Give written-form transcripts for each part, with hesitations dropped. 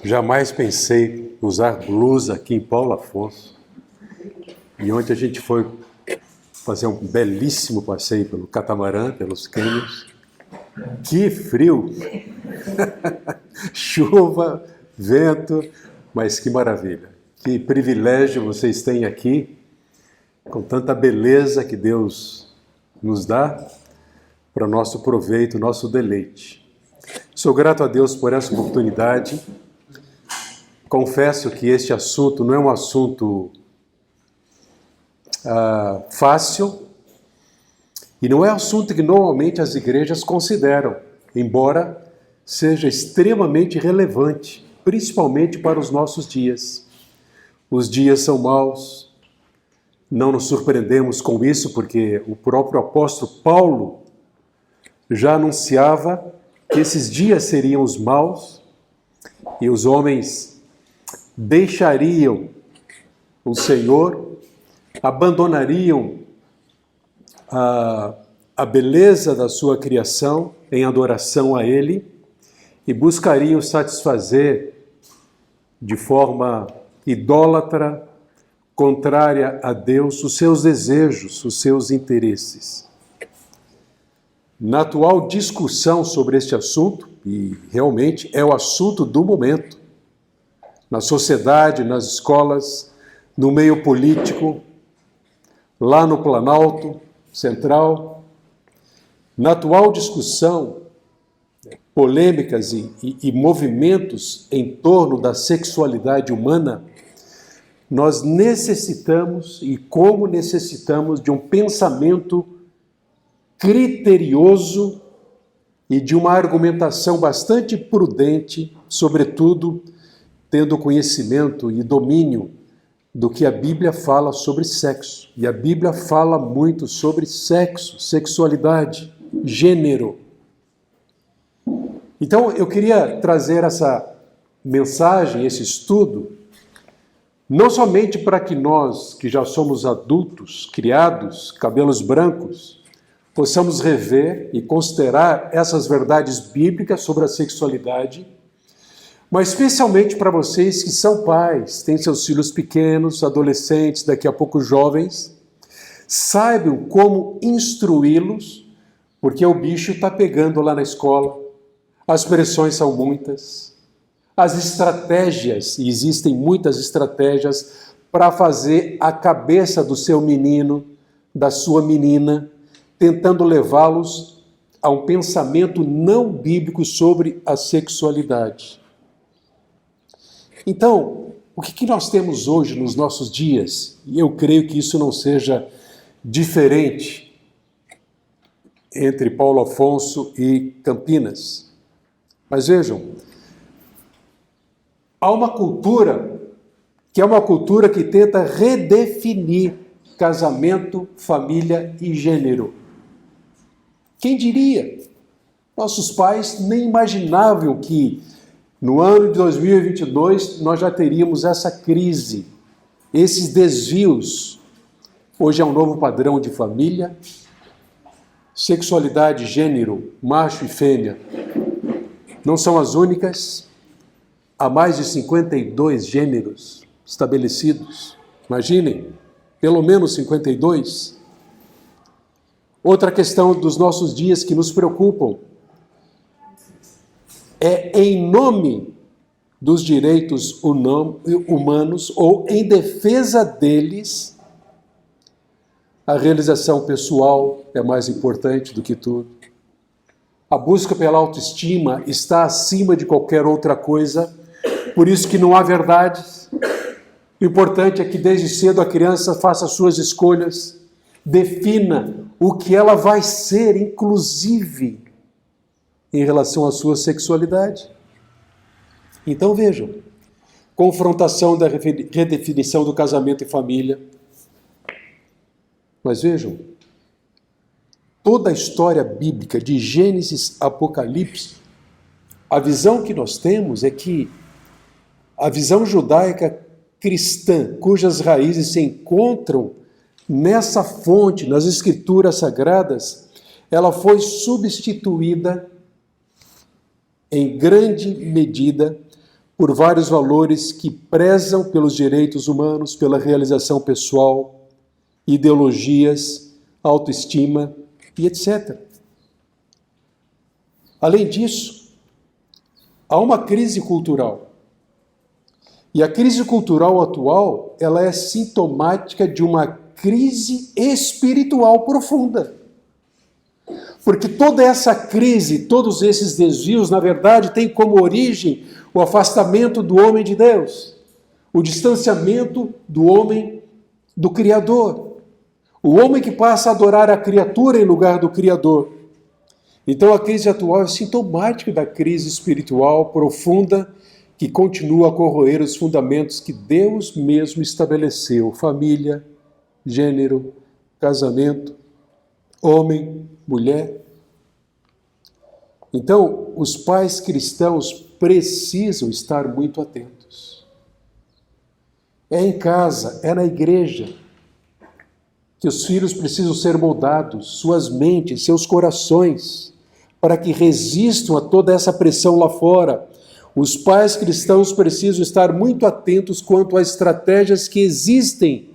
Jamais pensei usar blusa aqui em Paulo Afonso. E ontem a gente foi fazer um belíssimo passeio pelo catamarã, pelos cânions. Que frio! Chuva, vento, mas que maravilha. Que privilégio vocês têm aqui, com tanta beleza que Deus nos dá para o nosso proveito, nosso deleite. Sou grato a Deus por essa oportunidade. Confesso que este assunto não é um assunto fácil e não é assunto que normalmente as igrejas consideram, embora seja extremamente relevante, principalmente para os nossos dias. Os dias são maus, não nos surpreendemos com isso, porque o próprio apóstolo Paulo já anunciava que esses dias seriam os maus e os homens deixariam o Senhor, abandonariam a beleza da sua criação em adoração a Ele e buscariam satisfazer de forma idólatra, contrária a Deus, os seus desejos, os seus interesses. Na atual discussão sobre este assunto, e realmente é o assunto do momento, na sociedade, nas escolas, no meio político, lá no Planalto Central, na atual discussão, polêmicas e movimentos em torno da sexualidade humana, nós necessitamos, e como necessitamos, de um pensamento criterioso e de uma argumentação bastante prudente, sobretudo tendo conhecimento e domínio do que a Bíblia fala sobre sexo. E a Bíblia fala muito sobre sexo, sexualidade, gênero. Então, eu queria trazer essa mensagem, esse estudo, não somente para que nós, que já somos adultos, criados, cabelos brancos, possamos rever e considerar essas verdades bíblicas sobre a sexualidade, mas especialmente para vocês que são pais, têm seus filhos pequenos, adolescentes, daqui a pouco jovens, saibam como instruí-los, porque o bicho está pegando lá na escola, as pressões são muitas, as estratégias, e existem muitas estratégias para fazer a cabeça do seu menino, da sua menina, tentando levá-los a um pensamento não bíblico sobre a sexualidade. Então, o que nós temos hoje nos nossos dias, e eu creio que isso não seja diferente entre Paulo Afonso e Campinas. Mas vejam, há uma cultura que é uma cultura que tenta redefinir casamento, família e gênero. Quem diria? Nossos pais nem imaginavam que no ano de 2022 nós já teríamos essa crise, esses desvios. Hoje é um novo padrão de família, sexualidade, gênero, macho e fêmea. Não são as únicas, há mais de 52 gêneros estabelecidos. Imaginem, pelo menos 52. Outra questão dos nossos dias que nos preocupam é em nome dos direitos humanos ou em defesa deles, a realização pessoal é mais importante do que tudo. A busca pela autoestima está acima de qualquer outra coisa, por isso que não há verdades. O importante é que desde cedo a criança faça suas escolhas, defina o que ela vai ser, inclusive em relação à sua sexualidade. Então vejam, confrontação da redefinição do casamento e família. Mas vejam, toda a história bíblica, de Gênesis a Apocalipse, a visão que nós temos é que a visão judaica cristã, cujas raízes se encontram nessa fonte, nas escrituras sagradas, ela foi substituída em grande medida por vários valores que prezam pelos direitos humanos, pela realização pessoal, ideologias, autoestima e etc. Além disso, há uma crise cultural. E a crise cultural atual, ela é sintomática de uma crise espiritual profunda. Porque toda essa crise, todos esses desvios, na verdade, têm como origem o afastamento do homem de Deus, o distanciamento do homem do Criador. O homem que passa a adorar a criatura em lugar do Criador. Então a crise atual é sintomática da crise espiritual profunda que continua a corroer os fundamentos que Deus mesmo estabeleceu: família, gênero, casamento, homem, mulher. Então, os pais cristãos precisam estar muito atentos. É em casa, é na igreja que os filhos precisam ser moldados, suas mentes, seus corações, para que resistam a toda essa pressão lá fora. Os pais cristãos precisam estar muito atentos quanto às estratégias que existem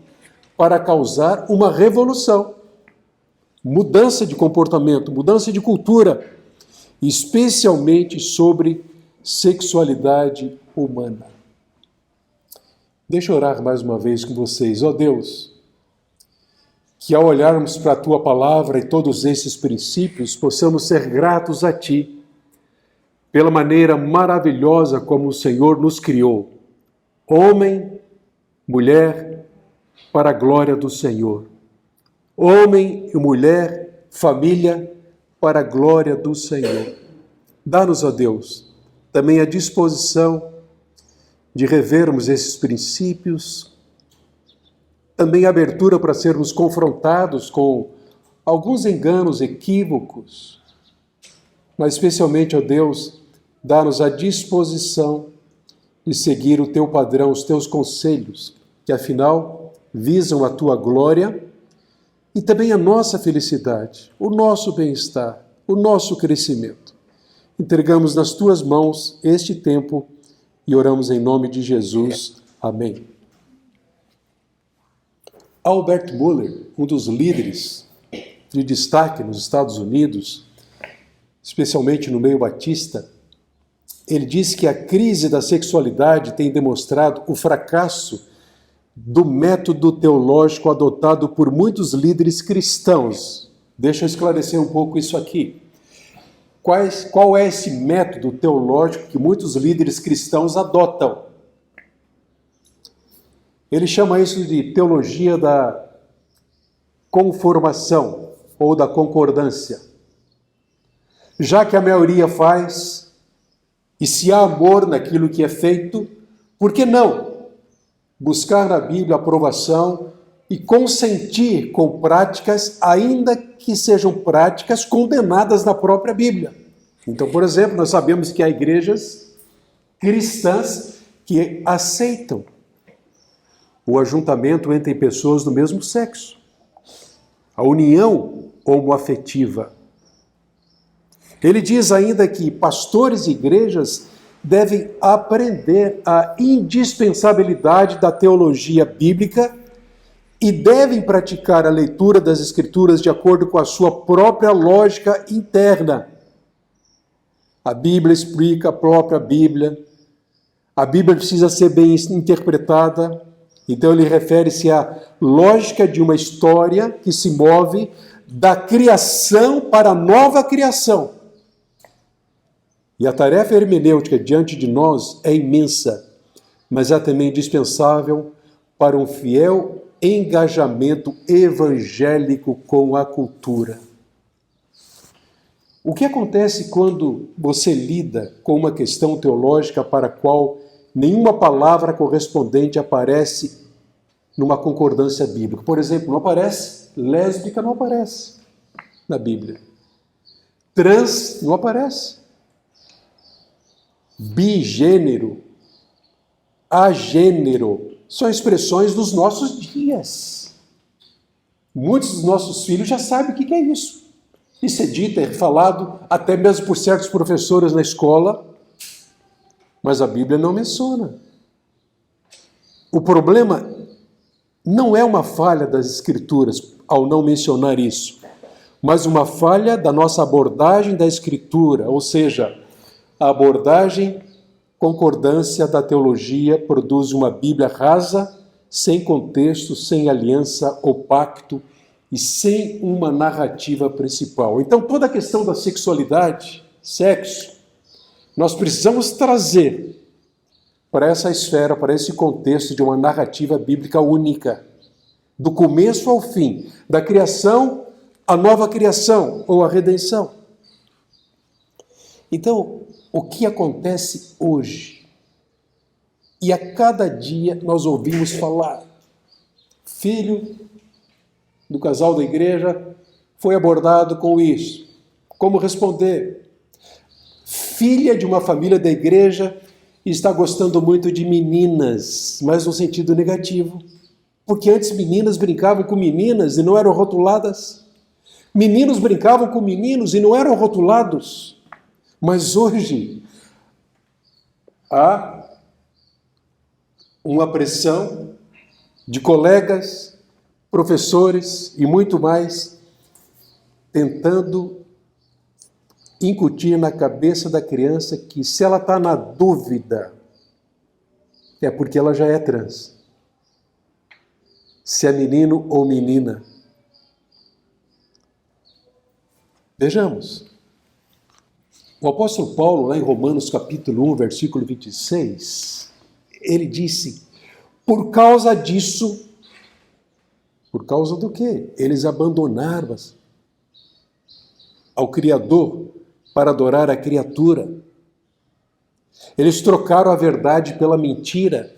para causar uma revolução, mudança de comportamento, mudança de cultura, especialmente sobre sexualidade humana. Deixa eu orar mais uma vez com vocês. Ó Deus, que ao olharmos para a Tua Palavra e todos esses princípios, possamos ser gratos a Ti, pela maneira maravilhosa como o Senhor nos criou, homem, mulher, para a glória do Senhor. Homem e mulher, família, para a glória do Senhor. Dá-nos, ó Deus, também a disposição de revermos esses princípios, também a abertura para sermos confrontados com alguns enganos, equívocos, mas especialmente, ó Deus, dá-nos a disposição de seguir o Teu padrão, os Teus conselhos, que afinal visam a Tua glória e também a nossa felicidade, o nosso bem-estar, o nosso crescimento. Entregamos nas Tuas mãos este tempo e oramos em nome de Jesus. Amém. Albert Mohler, um dos líderes de destaque nos Estados Unidos, especialmente no meio batista, ele diz que a crise da sexualidade tem demonstrado o fracasso do método teológico adotado por muitos líderes cristãos. Deixa eu esclarecer um pouco isso aqui. Qual é esse método teológico que muitos líderes cristãos adotam? Ele chama isso de teologia da conformação ou da concordância. Já que a maioria faz, e se há amor naquilo que é feito, por que não buscar na Bíblia aprovação e consentir com práticas, ainda que sejam práticas condenadas na própria Bíblia? Então, por exemplo, nós sabemos que há igrejas cristãs que aceitam o ajuntamento entre pessoas do mesmo sexo, a união homoafetiva. Ele diz ainda que pastores e igrejas devem aprender a indispensabilidade da teologia bíblica e devem praticar a leitura das Escrituras de acordo com a sua própria lógica interna. A Bíblia explica a própria Bíblia. A Bíblia precisa ser bem interpretada. Então ele refere-se à lógica de uma história que se move da criação para a nova criação. E a tarefa hermenêutica diante de nós é imensa, mas é também indispensável para um fiel engajamento evangélico com a cultura. O que acontece quando você lida com uma questão teológica para a qual nenhuma palavra correspondente aparece numa concordância bíblica? Por exemplo, não aparece lésbica, não aparece na Bíblia. Trans não aparece. Bigênero, agênero, são expressões dos nossos dias. Muitos dos nossos filhos já sabem o que é isso. Isso é dito, é falado até mesmo por certos professores na escola. mas a Bíblia não menciona. O problema não é uma falha das Escrituras ao não mencionar isso, mas uma falha da nossa abordagem da Escritura, ou seja, a abordagem concordância da teologia produz uma Bíblia rasa, sem contexto, sem aliança ou pacto e sem uma narrativa principal. Então, toda a questão da sexualidade, sexo, nós precisamos trazer para essa esfera, para esse contexto de uma narrativa bíblica única, do começo ao fim, da criação à nova criação ou à redenção. Então, o que acontece hoje? E a cada dia nós ouvimos falar, filho do casal da igreja foi abordado com isso. Como responder? Filha de uma família da igreja está gostando muito de meninas, mas no sentido negativo. Porque antes meninas brincavam com meninas e não eram rotuladas. Meninos brincavam com meninos e não eram rotulados. Mas hoje há uma pressão de colegas, professores e muito mais, tentando incutir na cabeça da criança que se ela está na dúvida, é porque ela já é trans. Se é menino ou menina. Vejamos. O apóstolo Paulo, lá em Romanos capítulo 1, versículo 26, ele disse, por causa disso, por causa do quê? Eles abandonaram ao Criador para adorar a criatura. Eles trocaram a verdade pela mentira.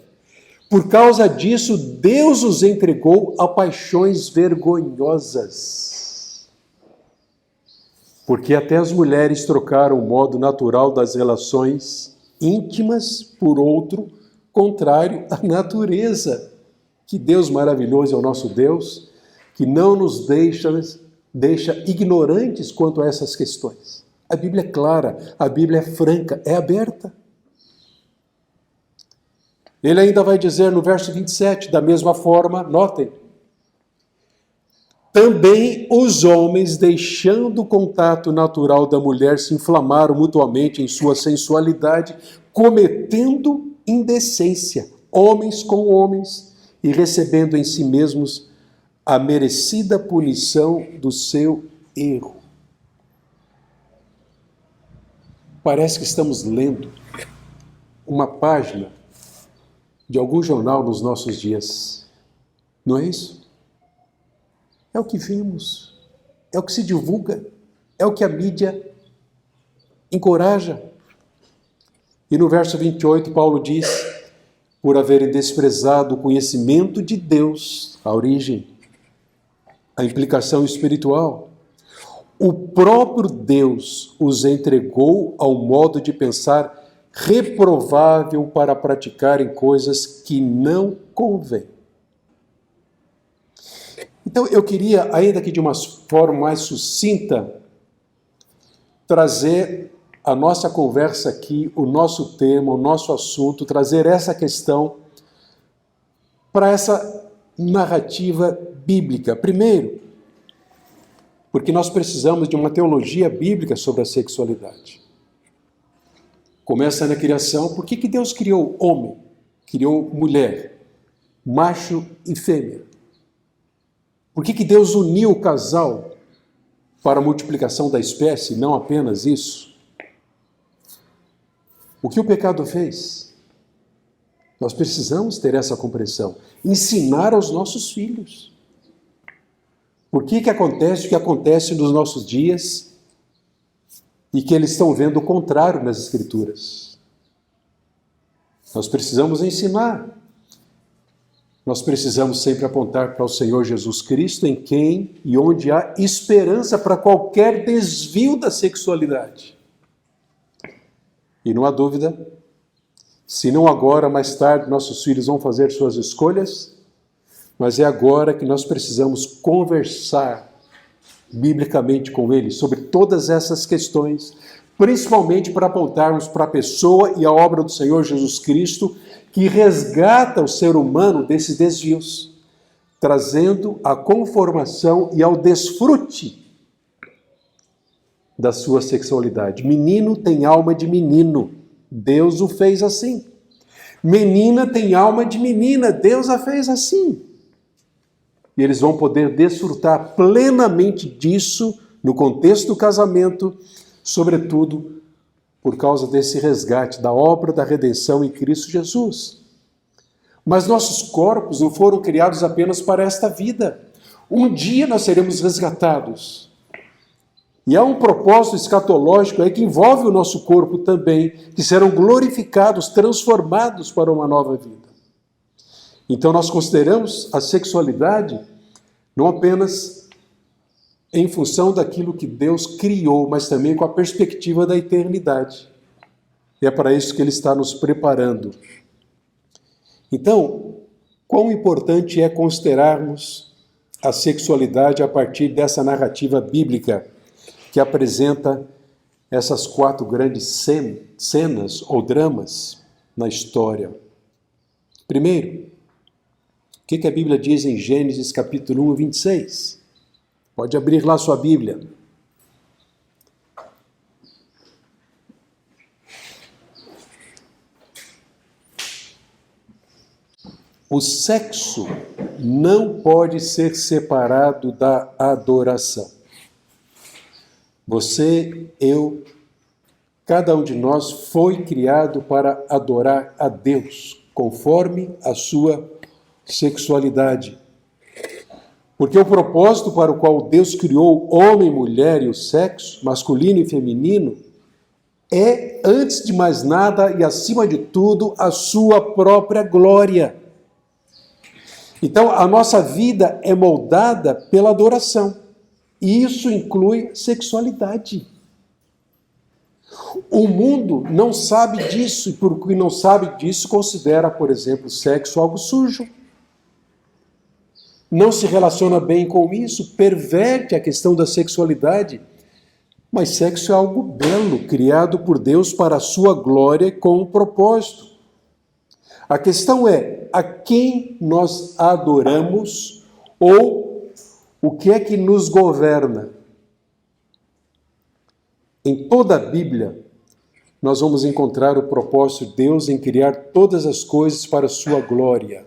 Por causa disso, Deus os entregou a paixões vergonhosas. Porque até as mulheres trocaram o modo natural das relações íntimas por outro contrário à natureza. Que Deus maravilhoso é o nosso Deus, que não nos deixa ignorantes quanto a essas questões. A Bíblia é clara, a Bíblia é franca, é aberta. Ele ainda vai dizer no verso 27, da mesma forma, notem, também os homens, deixando o contato natural da mulher, se inflamaram mutuamente em sua sensualidade, cometendo indecência, homens com homens, e recebendo em si mesmos a merecida punição do seu erro. Parece que estamos lendo uma página de algum jornal nos nossos dias. Não é isso? É o que vimos, é o que se divulga, é o que a mídia encoraja. E no verso 28, Paulo diz, por haverem desprezado o conhecimento de Deus, a origem, a implicação espiritual, o próprio Deus os entregou ao modo de pensar reprovável para praticarem coisas que não convêm. Então, eu queria, ainda que de uma forma mais sucinta, trazer a nossa conversa aqui, o nosso tema, o nosso assunto, trazer essa questão para essa narrativa bíblica. Primeiro, porque nós precisamos de uma teologia bíblica sobre a sexualidade. Começa na criação. Por que Deus criou homem? Criou mulher, macho e fêmea. Por que Deus uniu o casal para a multiplicação da espécie, não apenas isso? O que o pecado fez? Nós precisamos ter essa compreensão. Ensinar aos nossos filhos. Por que acontece o que acontece nos nossos dias e que eles estão vendo o contrário nas Escrituras? Nós precisamos ensinar. Nós precisamos sempre apontar para o Senhor Jesus Cristo, em quem e onde há esperança para qualquer desvio da sexualidade. E não há dúvida, se não agora, mais tarde, nossos filhos vão fazer suas escolhas, mas é agora que nós precisamos conversar biblicamente com eles sobre todas essas questões, principalmente para apontarmos para a pessoa e a obra do Senhor Jesus Cristo, que resgata o ser humano desses desvios, trazendo a conformação e ao desfrute da sua sexualidade. Menino tem alma de menino, Deus o fez assim. Menina tem alma de menina, Deus a fez assim. E eles vão poder desfrutar plenamente disso no contexto do casamento, sobretudo por causa desse resgate, da obra da redenção em Cristo Jesus. Mas nossos corpos não foram criados apenas para esta vida. Um dia nós seremos resgatados. E há um propósito escatológico aí que envolve o nosso corpo também, que serão glorificados, transformados para uma nova vida. Então nós consideramos a sexualidade não apenas em função daquilo que Deus criou, mas também com a perspectiva da eternidade. E é para isso que Ele está nos preparando. Então, quão importante é considerarmos a sexualidade a partir dessa narrativa bíblica que apresenta essas 4 grandes cenas ou dramas na história. Primeiro, o que a Bíblia diz em Gênesis capítulo 1, 26? Pode abrir lá sua Bíblia. O sexo não pode ser separado da adoração. Você, eu, cada um de nós foi criado para adorar a Deus, conforme a sua sexualidade. Porque o propósito para o qual Deus criou homem, mulher e o sexo, masculino e feminino, é, antes de mais nada e acima de tudo, a sua própria glória. Então, a nossa vida é moldada pela adoração. E isso inclui sexualidade. O mundo não sabe disso, e porque não sabe disso, considera, por exemplo, o sexo algo sujo. Não se relaciona bem com isso, perverte a questão da sexualidade. Mas sexo é algo belo, criado por Deus para a sua glória e com um propósito. A questão é, a quem nós adoramos ou o que é que nos governa? Em toda a Bíblia, nós vamos encontrar o propósito de Deus em criar todas as coisas para a sua glória.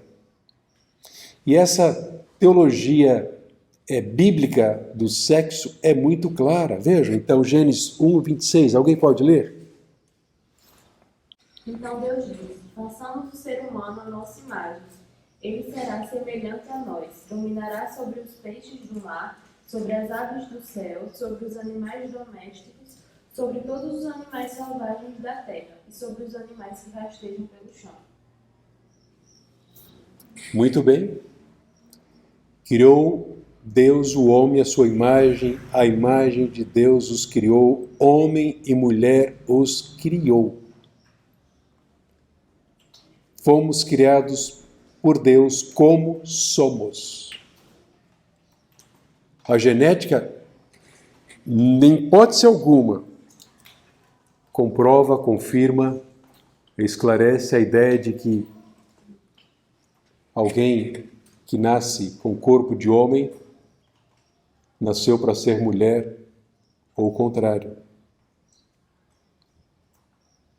E essa teologia bíblica do sexo é muito clara. Vejam, então, Gênesis 1, 26. Alguém pode ler? Então Deus disse: façamos o ser humano à nossa imagem. Ele será semelhante a nós, dominará sobre os peixes do mar, sobre as aves do céu, sobre os animais domésticos, sobre todos os animais selvagens da terra e sobre os animais que rastejam pelo chão. Muito bem. Criou Deus o homem à sua imagem, a imagem de Deus os criou, homem e mulher os criou. Fomos criados por Deus como somos. A genética, em hipótese alguma, comprova, confirma, esclarece a ideia de que alguém que nasce com corpo de homem nasceu para ser mulher, ou o contrário.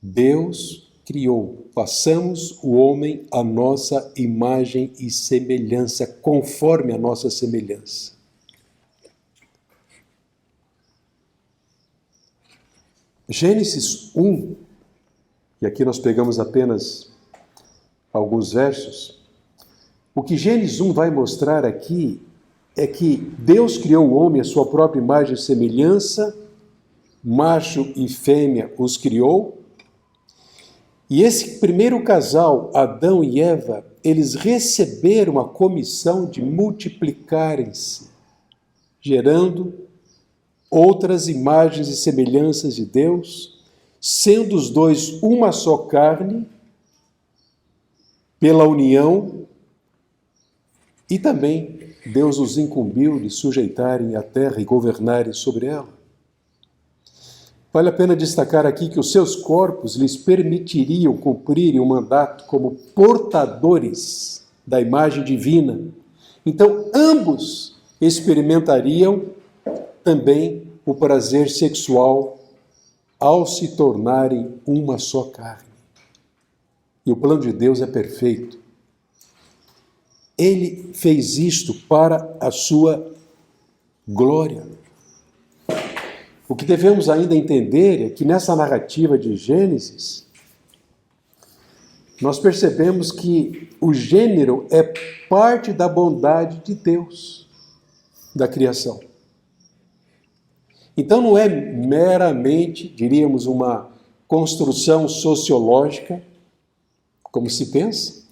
Deus criou, façamos o homem à nossa imagem e semelhança, conforme a nossa semelhança. Gênesis 1, e aqui nós pegamos apenas alguns versos, o que Gênesis 1 vai mostrar aqui é que Deus criou o homem à sua própria imagem e semelhança, macho e fêmea os criou, e esse primeiro casal, Adão e Eva, eles receberam a comissão de multiplicarem-se, gerando outras imagens e semelhanças de Deus, sendo os dois uma só carne, pela união, e também Deus os incumbiu de sujeitarem a terra e governarem sobre ela. Vale a pena destacar aqui que os seus corpos lhes permitiriam cumprirem o mandato como portadores da imagem divina. Então, ambos experimentariam também o prazer sexual ao se tornarem uma só carne. E o plano de Deus é perfeito. Ele fez isto para a sua glória. O que devemos ainda entender é que nessa narrativa de Gênesis, nós percebemos que o gênero é parte da bondade de Deus, da criação. Então não é meramente, diríamos, uma construção sociológica, como se pensa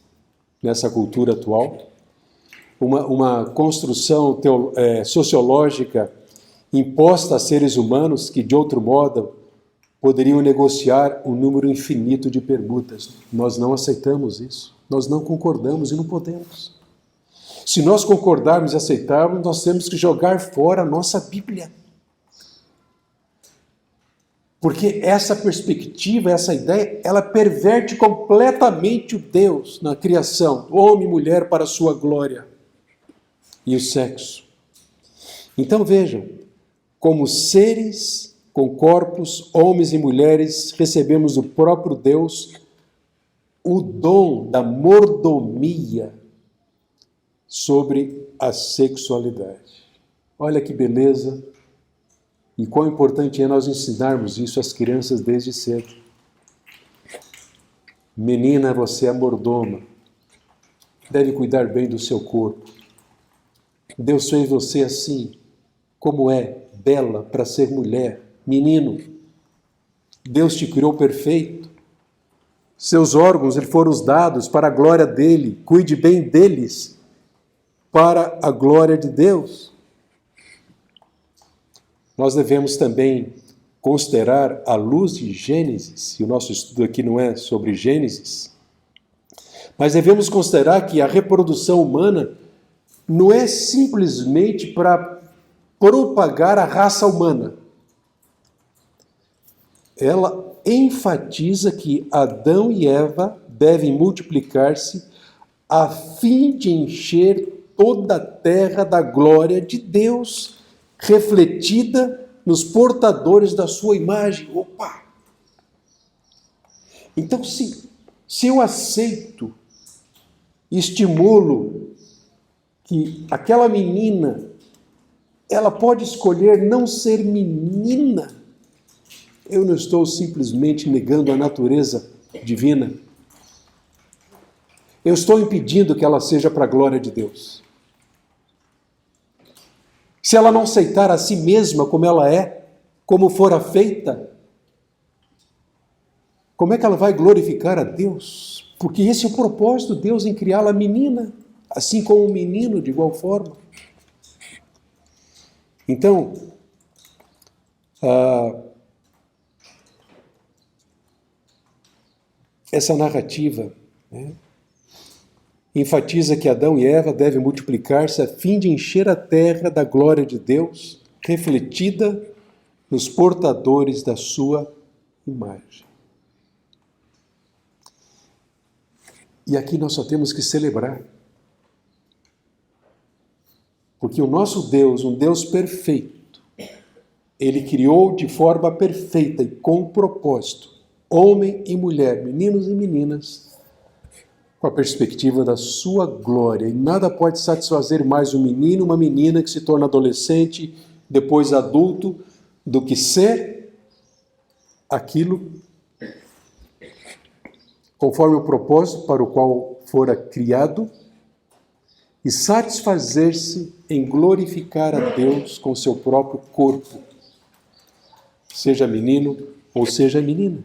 nessa cultura atual, uma construção sociológica imposta a seres humanos que, de outro modo, poderiam negociar um número infinito de permutas. Nós não aceitamos isso. Nós não concordamos e não podemos. Se nós concordarmos e aceitarmos, nós temos que jogar fora a nossa Bíblia. Porque essa perspectiva, essa ideia, ela perverte completamente o Deus na criação, homem e mulher para a sua glória, e o sexo. Então vejam, como seres com corpos, homens e mulheres, recebemos do próprio Deus o dom da mordomia sobre a sexualidade. Olha que beleza e quão importante é nós ensinarmos isso às crianças desde cedo. Menina, você é mordoma, deve cuidar bem do seu corpo. Deus fez você assim, como é, bela para ser mulher. Menino, Deus te criou perfeito. Seus órgãos lhe foram dados para a glória dele. Cuide bem deles para a glória de Deus. Nós devemos também considerar, à luz de Gênesis, e o nosso estudo aqui não é sobre Gênesis, mas devemos considerar que a reprodução humana não é simplesmente para propagar a raça humana. Ela enfatiza que Adão e Eva devem multiplicar-se a fim de encher toda a terra da glória de Deus, refletida nos portadores da sua imagem. Opa! Então, se eu aceito, estimulo que aquela menina, ela pode escolher não ser menina, eu não estou simplesmente negando a natureza divina. Eu estou impedindo que ela seja para a glória de Deus. Se ela não aceitar a si mesma como ela é, como fora feita, como é que ela vai glorificar a Deus? Porque esse é o propósito de Deus em criá-la menina, assim como o menino de igual forma. Então, essa narrativa, né, enfatiza que Adão e Eva devem multiplicar-se a fim de encher a terra da glória de Deus, refletida nos portadores da sua imagem. E aqui nós só temos que celebrar. Porque o nosso Deus, um Deus perfeito, Ele criou de forma perfeita e com propósito, homem e mulher, meninos e meninas, com a perspectiva da sua glória. E nada pode satisfazer mais um menino, uma menina que se torna adolescente, depois adulto, do que ser aquilo conforme o propósito para o qual fora criado e satisfazer-se em glorificar a Deus com seu próprio corpo, seja menino ou seja menina.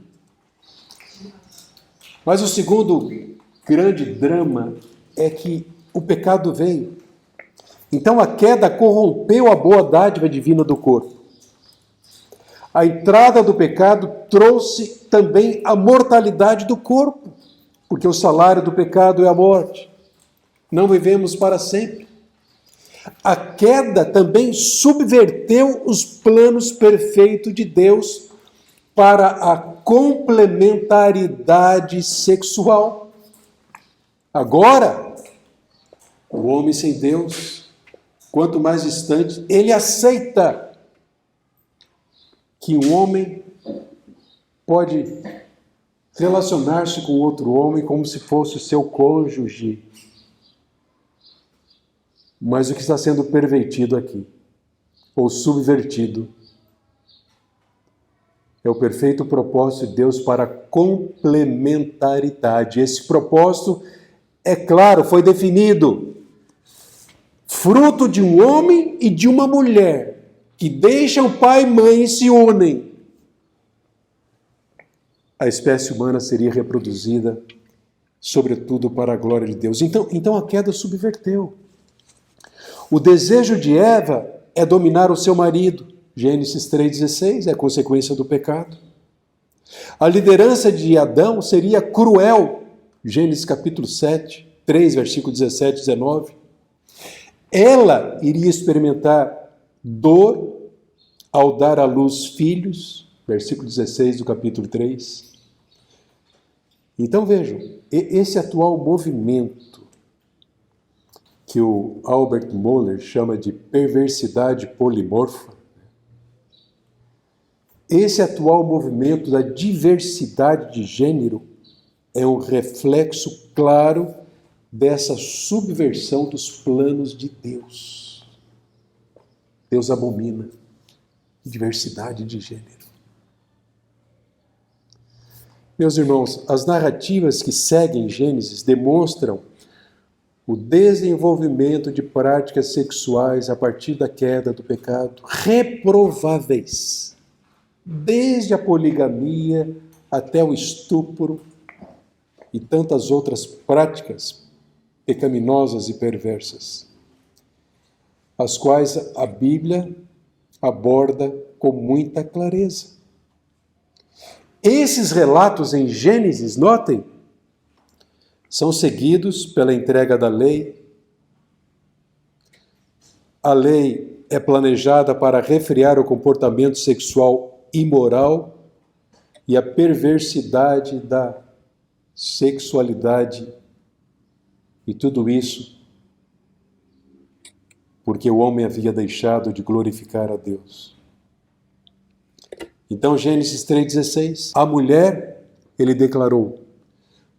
Mas o segundo grande drama é que o pecado veio. Então a queda corrompeu a boa dádiva divina do corpo. A entrada do pecado trouxe também a mortalidade do corpo, porque o salário do pecado é a morte. Não vivemos para sempre. A queda também subverteu os planos perfeitos de Deus para a complementaridade sexual. Agora, o homem sem Deus, quanto mais distante, ele aceita que um homem pode relacionar-se com outro homem como se fosse o seu cônjuge. Mas o que está sendo pervertido aqui, ou subvertido, é o perfeito propósito de Deus para a complementaridade. Esse propósito, é claro, foi definido. Fruto de um homem e de uma mulher, que deixam pai e mãe e se unem. A espécie humana seria reproduzida, sobretudo para a glória de Deus. Então a queda subverteu. O desejo de Eva é dominar o seu marido. Gênesis 3,16 é a consequência do pecado. A liderança de Adão seria cruel. Gênesis capítulo 7, 3, versículo 17 e 19. Ela iria experimentar dor ao dar à luz filhos. Versículo 16 do capítulo 3. Então vejam, esse atual movimento que o Albert Mohler chama de perversidade polimorfa, esse atual movimento da diversidade de gênero é um reflexo claro dessa subversão dos planos de Deus. Deus abomina diversidade de gênero. Meus irmãos, as narrativas que seguem Gênesis demonstram o desenvolvimento de práticas sexuais a partir da queda do pecado, reprováveis, desde a poligamia até o estupro e tantas outras práticas pecaminosas e perversas, as quais a Bíblia aborda com muita clareza. Esses relatos em Gênesis, notem, são seguidos pela entrega da lei. A lei é planejada para refrear o comportamento sexual imoral e a perversidade da sexualidade. E tudo isso porque o homem havia deixado de glorificar a Deus. Então, Gênesis 3,16, a mulher, ele declarou: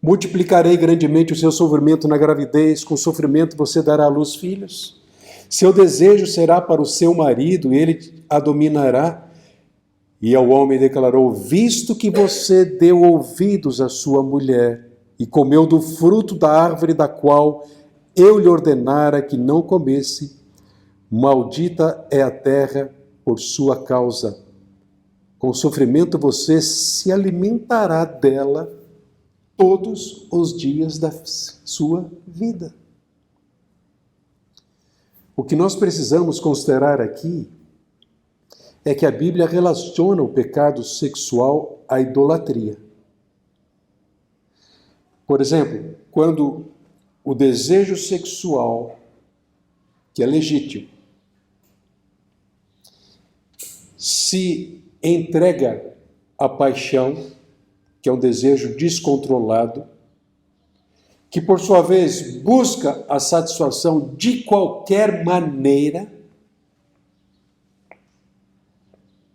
multiplicarei grandemente o seu sofrimento na gravidez, com sofrimento você dará à luz filhos. Seu desejo será para o seu marido, e ele a dominará. E ao homem declarou: visto que você deu ouvidos à sua mulher, e comeu do fruto da árvore da qual eu lhe ordenara que não comesse, maldita é a terra por sua causa. Com sofrimento você se alimentará dela todos os dias da sua vida. O que nós precisamos considerar aqui é que a Bíblia relaciona o pecado sexual à idolatria. Por exemplo, quando o desejo sexual, que é legítimo, se entrega à paixão, que é um desejo descontrolado, que por sua vez busca a satisfação de qualquer maneira,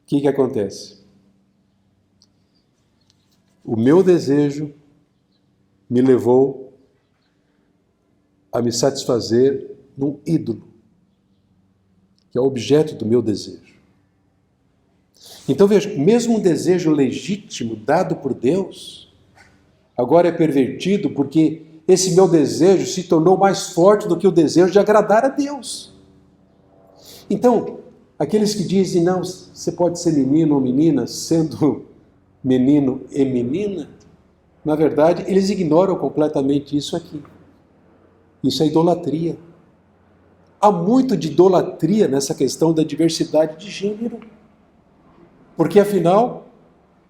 o que acontece? O meu desejo me levou a me satisfazer num ídolo, que é o objeto do meu desejo. Então veja, mesmo um desejo legítimo dado por Deus, agora é pervertido porque esse meu desejo se tornou mais forte do que o desejo de agradar a Deus. Então, aqueles que dizem, não, você pode ser menino ou menina, sendo menino e menina, na verdade, eles ignoram completamente isso aqui. Isso é idolatria. Há muito de idolatria nessa questão da diversidade de gênero. Porque, afinal,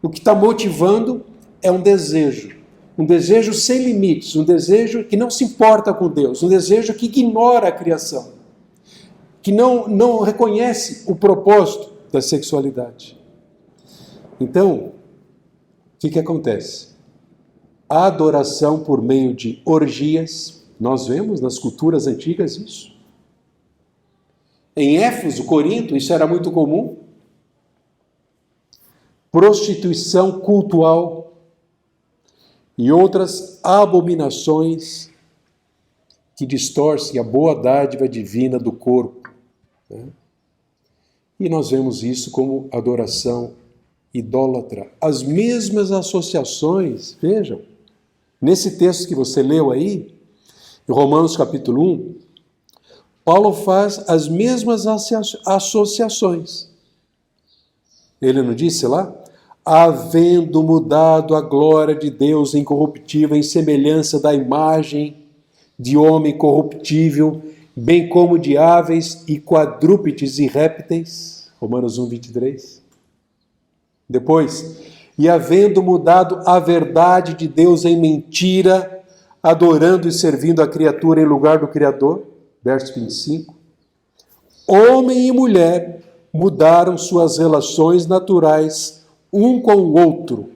o que está motivando é um desejo sem limites, um desejo que não se importa com Deus, um desejo que ignora a criação, que não reconhece o propósito da sexualidade. Então, que acontece? A adoração por meio de orgias, nós vemos nas culturas antigas isso. Em Éfeso, Corinto, isso era muito comum. Prostituição cultual e outras abominações que distorcem a boa dádiva divina do corpo, né? E nós vemos isso como adoração idólatra. As mesmas associações, vejam, nesse texto que você leu aí, em Romanos capítulo 1, Paulo faz as mesmas associações. Ele não disse lá? Havendo mudado a glória de Deus incorruptível em semelhança da imagem de homem corruptível, bem como de aves e quadrúpedes e répteis. Romanos 1, 23. Depois, e havendo mudado a verdade de Deus em mentira, adorando e servindo a criatura em lugar do Criador. Verso 25. Homem e mulher mudaram suas relações naturais um com o outro.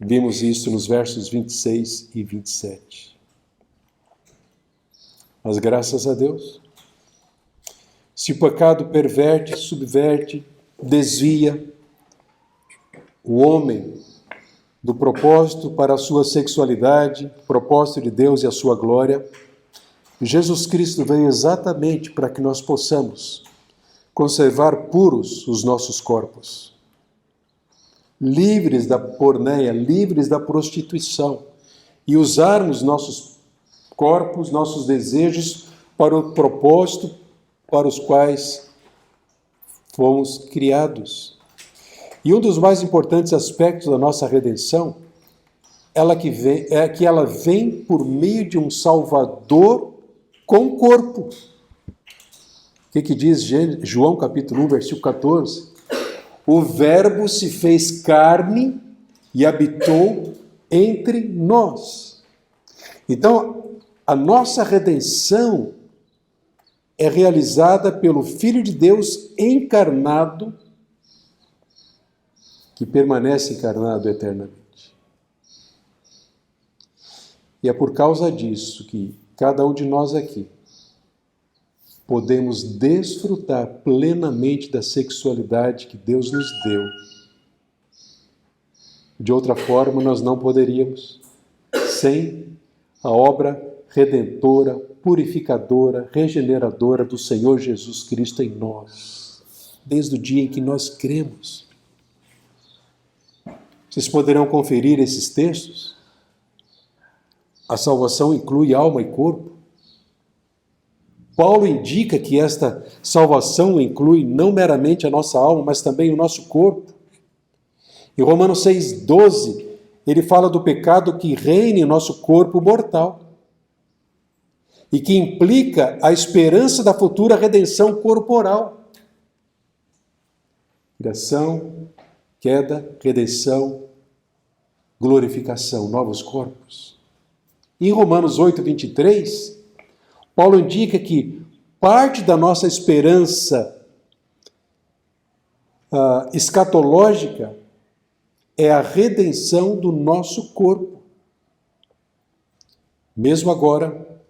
Vimos isso nos versos 26 e 27. Mas graças a Deus, se o pecado perverte, subverte, desvia o homem do propósito para a sua sexualidade, propósito de Deus e a sua glória, Jesus Cristo veio exatamente para que nós possamos conservar puros os nossos corpos, livres da porneia, livres da prostituição, e usarmos nossos corpos, nossos desejos para o propósito para os quais fomos criados. E um dos mais importantes aspectos da nossa redenção é que ela vem por meio de um Salvador com corpo. O que diz João capítulo 1, versículo 14? O Verbo se fez carne e habitou entre nós. Então, a nossa redenção é realizada pelo Filho de Deus encarnado, que permanece encarnado eternamente. E é por causa disso que cada um de nós aqui podemos desfrutar plenamente da sexualidade que Deus nos deu. De outra forma, nós não poderíamos, sem a obra redentora, purificadora, regeneradora do Senhor Jesus Cristo em nós, desde o dia em que nós cremos. Vocês poderão conferir esses textos. A salvação inclui alma e corpo. Paulo indica que esta salvação inclui não meramente a nossa alma, mas também o nosso corpo. Em Romanos 6,12, ele fala do pecado que reina em nosso corpo mortal e que implica a esperança da futura redenção corporal. Criação, queda, redenção, glorificação, novos corpos. Em Romanos 8,23, Paulo indica que parte da nossa esperança escatológica é a redenção do nosso corpo. Mesmo agora,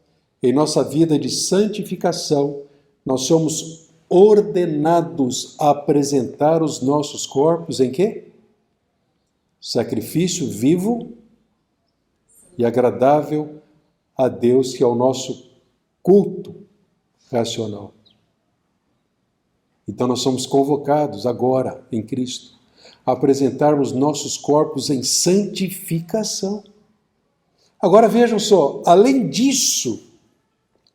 em nossa vida de santificação, nós somos ordenados a apresentar os nossos corpos em quê? Sacrifício vivo e agradável a Deus, que é o nosso culto racional. Então nós somos convocados agora, em Cristo, a apresentarmos nossos corpos em santificação. Agora vejam só, além disso,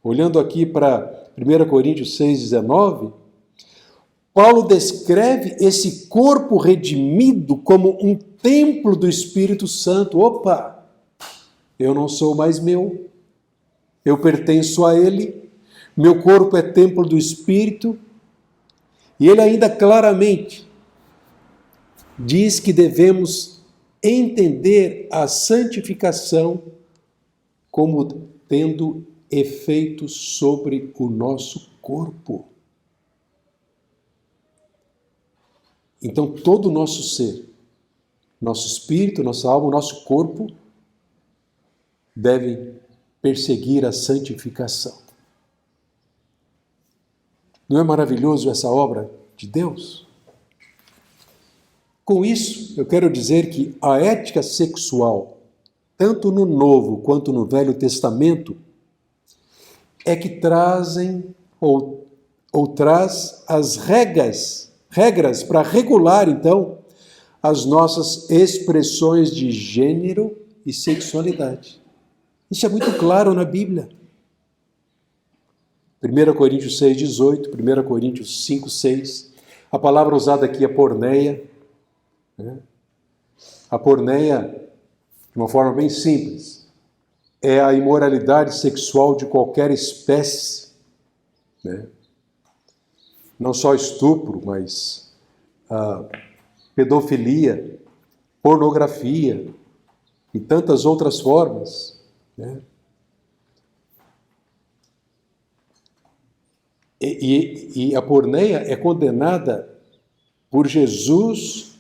olhando aqui para 1 Coríntios 6,19, Paulo descreve esse corpo redimido como um templo do Espírito Santo. Opa! Eu não sou mais meu, eu pertenço a Ele, meu corpo é templo do Espírito, e ele ainda claramente diz que devemos entender a santificação como tendo efeitos sobre o nosso corpo. Então, todo o nosso ser Nosso espírito, nossa alma, o nosso corpo devem perseguir a santificação. Não é maravilhoso essa obra de Deus? Com isso, eu quero dizer que a ética sexual, tanto no Novo quanto no Velho Testamento, é que trazem ou traz as regras para regular, então, as nossas expressões de gênero e sexualidade. Isso é muito claro na Bíblia. 1 Coríntios 6,18, 1 Coríntios 5,6. A palavra usada aqui é porneia. A porneia, de uma forma bem simples, é a imoralidade sexual de qualquer espécie. Não só estupro, mas pedofilia, pornografia e tantas outras formas. E a porneia é condenada por Jesus,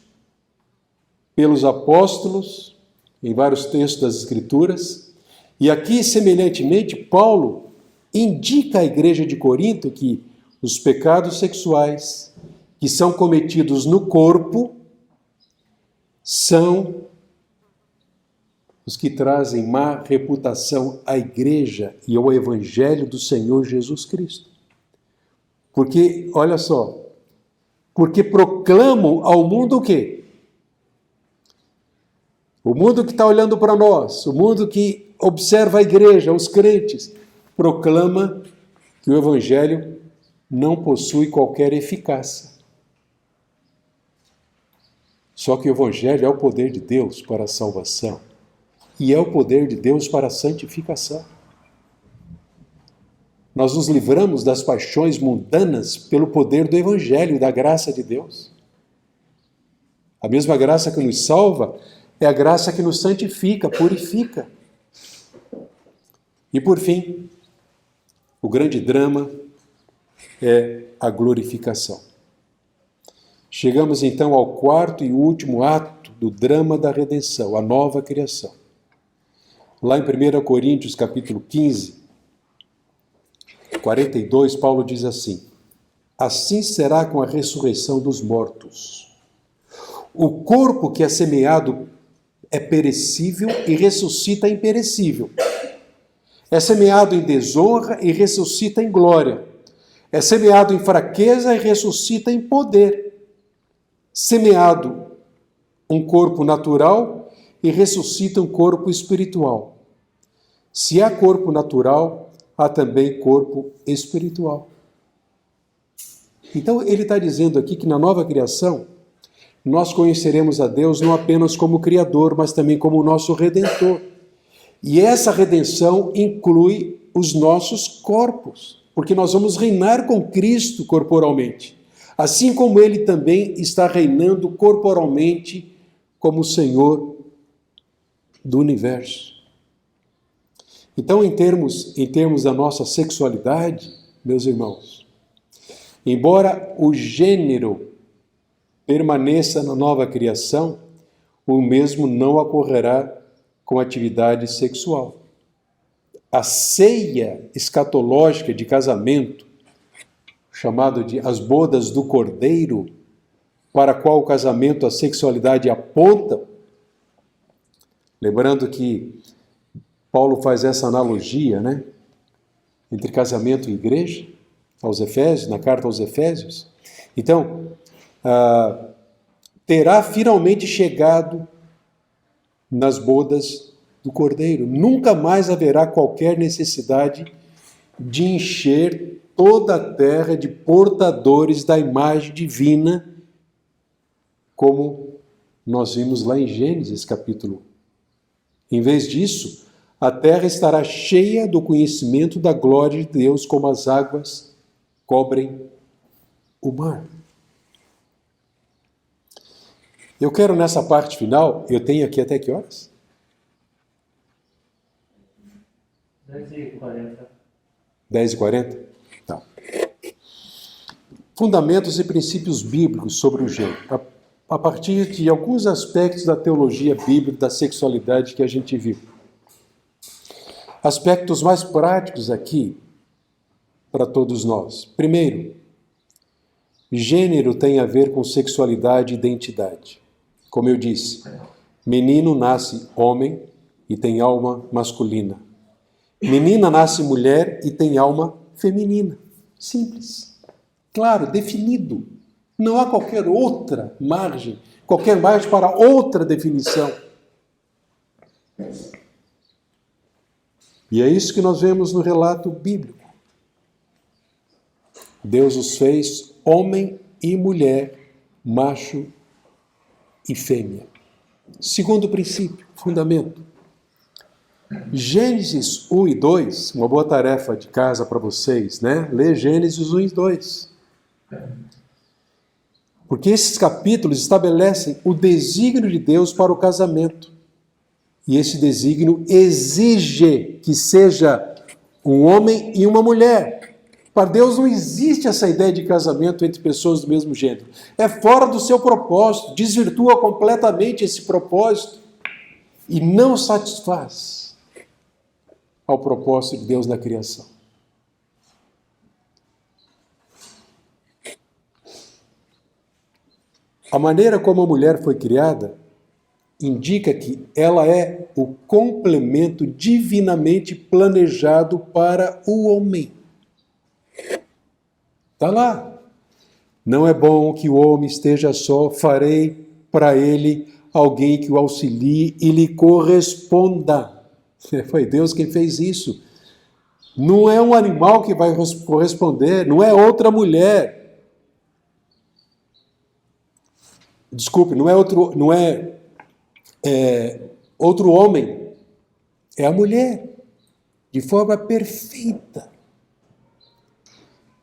pelos apóstolos, em vários textos das Escrituras, e aqui, semelhantemente, Paulo indica à igreja de Corinto que os pecados sexuais que são cometidos no corpo são os que trazem má reputação à igreja e ao evangelho do Senhor Jesus Cristo. Porque, olha só, porque proclamam ao mundo o quê? O mundo que está olhando para nós, o mundo que observa a igreja, os crentes, proclama que o evangelho não possui qualquer eficácia. Só que o evangelho é o poder de Deus para a salvação e é o poder de Deus para a santificação. Nós nos livramos das paixões mundanas pelo poder do evangelho e da graça de Deus. A mesma graça que nos salva é a graça que nos santifica, purifica. E por fim, o grande drama é a glorificação. Chegamos então ao quarto e último ato do drama da redenção, a nova criação. Lá em 1 Coríntios capítulo 15, 42, Paulo diz assim: assim será com a ressurreição dos mortos. O corpo que é semeado é perecível e ressuscita imperecível. É semeado em desonra e ressuscita em glória. É semeado em fraqueza e ressuscita em poder. Semeado um corpo natural e ressuscita um corpo espiritual. Se há corpo natural, há também corpo espiritual. Então ele está dizendo aqui que na nova criação nós conheceremos a Deus não apenas como Criador, mas também como nosso Redentor. E essa redenção inclui os nossos corpos, porque nós vamos reinar com Cristo corporalmente, assim como Ele também está reinando corporalmente como Senhor do universo. Então, em termos da nossa sexualidade, meus irmãos, embora o gênero permaneça na nova criação, o mesmo não ocorrerá com atividade sexual. A ceia escatológica de casamento, chamado de as bodas do Cordeiro, para a qual o casamento, a sexualidade aponta, lembrando que Paulo faz essa analogia, entre casamento e igreja, aos Efésios, na carta aos Efésios. Então, terá finalmente chegado nas bodas do Cordeiro. Nunca mais haverá qualquer necessidade de encher toda a terra de portadores da imagem divina, como nós vimos lá em Gênesis capítulo 1. Em vez disso, a terra estará cheia do conhecimento da glória de Deus, como as águas cobrem o mar. Eu quero nessa parte final, eu tenho aqui até que horas? 10h40. 10h40? Tá. Fundamentos e princípios bíblicos sobre o gênero. a partir de alguns aspectos da teologia bíblica da sexualidade que a gente viu. Aspectos mais práticos aqui para todos nós. Primeiro, gênero tem a ver com sexualidade e identidade. Como eu disse, menino nasce homem e tem alma masculina. Menina nasce mulher e tem alma feminina. Simples. Claro, definido. Não há qualquer outra margem, qualquer margem para outra definição. E é isso que nós vemos no relato bíblico. Deus os fez homem e mulher, macho e fêmea. Segundo princípio, fundamento. Gênesis 1 e 2, uma boa tarefa de casa para vocês, né? Ler Gênesis 1 e 2. Porque esses capítulos estabelecem o desígnio de Deus para o casamento. E esse desígnio exige que seja um homem e uma mulher. Para Deus não existe essa ideia de casamento entre pessoas do mesmo gênero. É fora do seu propósito, desvirtua completamente esse propósito e não satisfaz ao propósito de Deus na criação. A maneira como a mulher foi criada indica que ela é o complemento divinamente planejado para o homem. Está lá. Não é bom que o homem esteja só, farei para ele alguém que o auxilie e lhe corresponda. Foi Deus quem fez isso. Não é um animal que vai corresponder, não é outra mulher. Desculpe, não é outro homem, é a mulher, de forma perfeita.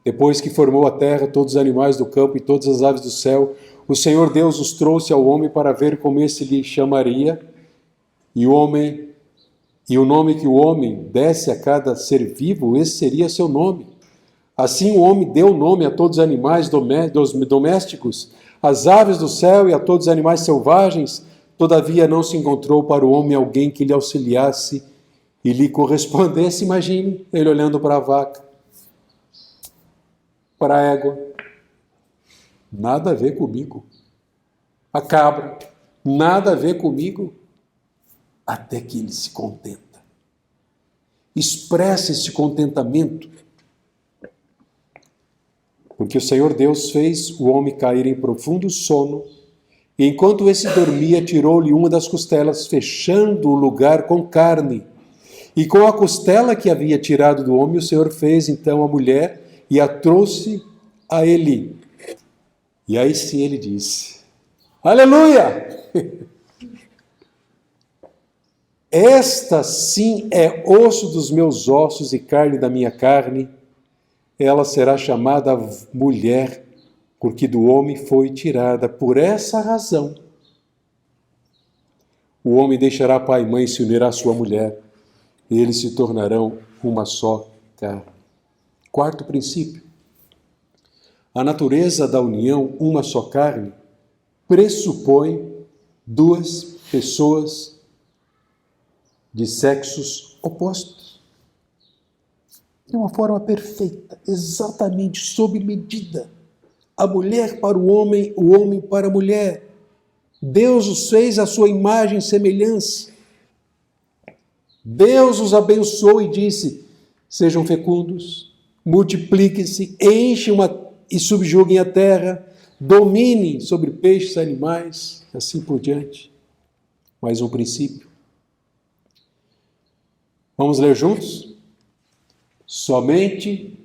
Depois que formou a terra, todos os animais do campo e todas as aves do céu, o Senhor Deus os trouxe ao homem para ver como esse lhe chamaria, e o nome que o homem desse a cada ser vivo, esse seria seu nome. Assim o homem deu nome a todos os animais domésticos, às aves do céu e a todos os animais selvagens. Todavia não se encontrou para o homem alguém que lhe auxiliasse e lhe correspondesse. Imagine ele olhando para a vaca, para a égua. Nada a ver comigo. A cabra, nada a ver comigo. Até que ele se contenta. Expressa esse contentamento. Porque o Senhor Deus fez o homem cair em profundo sono, e enquanto esse dormia, tirou-lhe uma das costelas, fechando o lugar com carne. E com a costela que havia tirado do homem, o Senhor fez então a mulher e a trouxe a ele. E aí sim ele disse, aleluia! Esta sim é osso dos meus ossos e carne da minha carne. Ela será chamada mulher, porque do homem foi tirada. Por essa razão, o homem deixará pai e mãe e se unirá à sua mulher, e eles se tornarão uma só carne. Quarto princípio. A natureza da união, uma só carne, pressupõe duas pessoas de sexos opostos. De uma forma perfeita, exatamente sob medida. A mulher para o homem para a mulher. Deus os fez à sua imagem e semelhança. Deus os abençoou e disse, sejam fecundos, multipliquem-se, enchem e subjuguem a terra, dominem sobre peixes, animais, assim por diante. Mais um princípio. Vamos ler juntos? Somente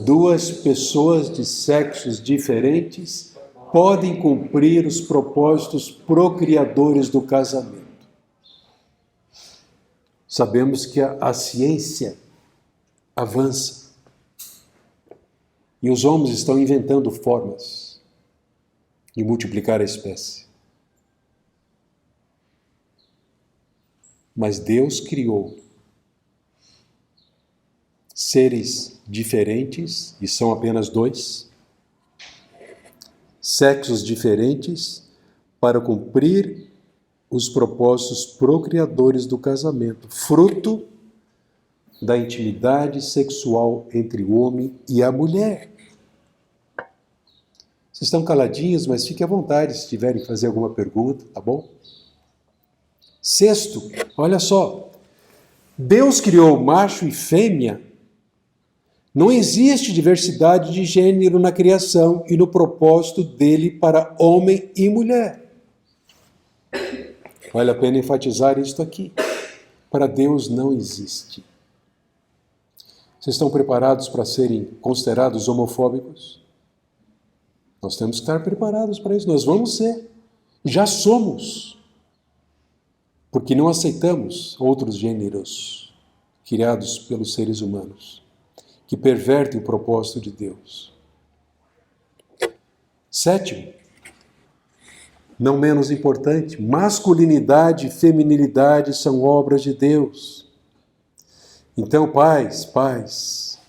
duas pessoas de sexos diferentes podem cumprir os propósitos procriadores do casamento. Sabemos que a ciência avança e os homens estão inventando formas de multiplicar a espécie. Mas Deus criou seres diferentes, e são apenas dois, sexos diferentes, para cumprir os propósitos procriadores do casamento, fruto da intimidade sexual entre o homem e a mulher. Vocês estão caladinhos, mas fiquem à vontade se tiverem que fazer alguma pergunta, tá bom? Sexto, olha só, Deus criou macho e fêmea. Não existe diversidade de gênero na criação e no propósito dele para homem e mulher. Vale a pena enfatizar isto aqui. Para Deus não existe. Vocês estão preparados para serem considerados homofóbicos? Nós temos que estar preparados para isso. Nós vamos ser. Já somos. Porque não aceitamos outros gêneros criados pelos seres humanos, que pervertem o propósito de Deus. Sétimo, não menos importante, masculinidade e feminilidade são obras de Deus. Então, pais,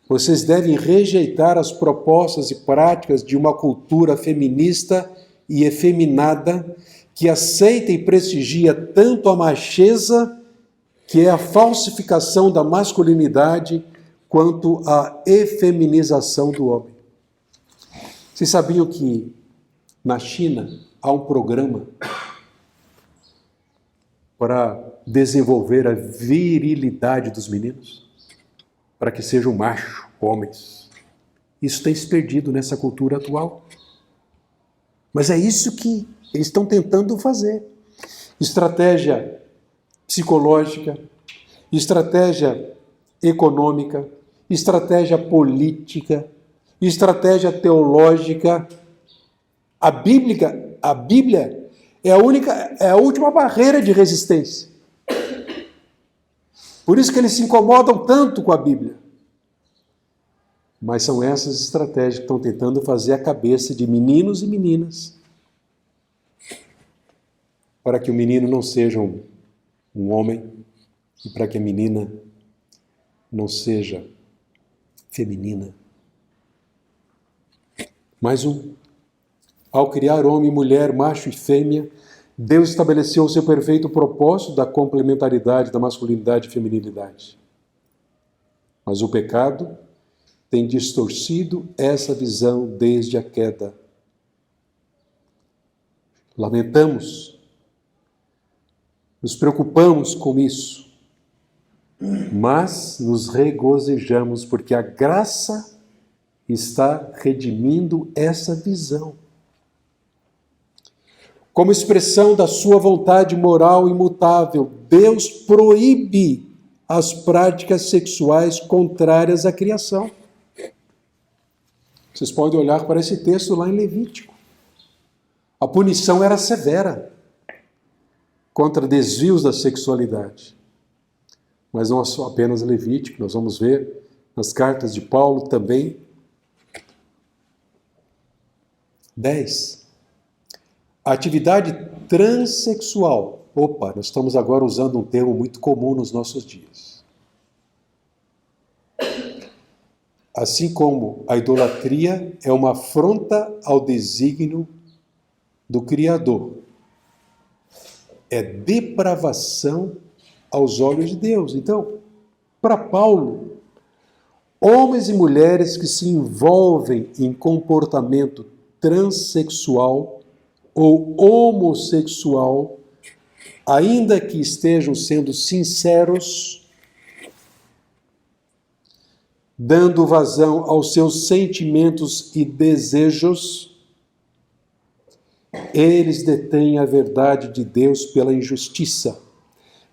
vocês devem rejeitar as propostas e práticas de uma cultura feminista e efeminada que aceita e prestigia tanto a macheza, que é a falsificação da masculinidade, quanto a efeminização do homem. Vocês sabiam que na China há um programa para desenvolver a virilidade dos meninos, para que sejam macho, homens. Isso tem se perdido nessa cultura atual. Mas é isso que eles estão tentando fazer. Estratégia psicológica, estratégia econômica, estratégia política, estratégia teológica. A Bíblia é a última barreira de resistência. Por isso que eles se incomodam tanto com a Bíblia. Mas são essas estratégias que estão tentando fazer a cabeça de meninos e meninas para que o menino não seja um homem e para que a menina não seja feminina. Mais um. Ao criar homem e mulher, macho e fêmea, Deus estabeleceu o seu perfeito propósito da complementaridade da masculinidade e feminilidade. Mas o pecado tem distorcido essa visão desde a queda. Lamentamos, nos preocupamos com isso, mas nos regozijamos porque a graça está redimindo essa visão. Como expressão da sua vontade moral imutável, Deus proíbe as práticas sexuais contrárias à criação. Vocês podem olhar para esse texto lá em Levítico. A punição era severa contra desvios da sexualidade. Mas não apenas Levítico, nós vamos ver nas cartas de Paulo também. 10. A atividade transexual. Opa, nós estamos agora usando um termo muito comum nos nossos dias. Assim como a idolatria é uma afronta ao desígnio do Criador. É depravação aos olhos de Deus. Então, para Paulo, homens e mulheres que se envolvem em comportamento transexual ou homossexual, ainda que estejam sendo sinceros, dando vazão aos seus sentimentos e desejos, eles detêm a verdade de Deus pela injustiça,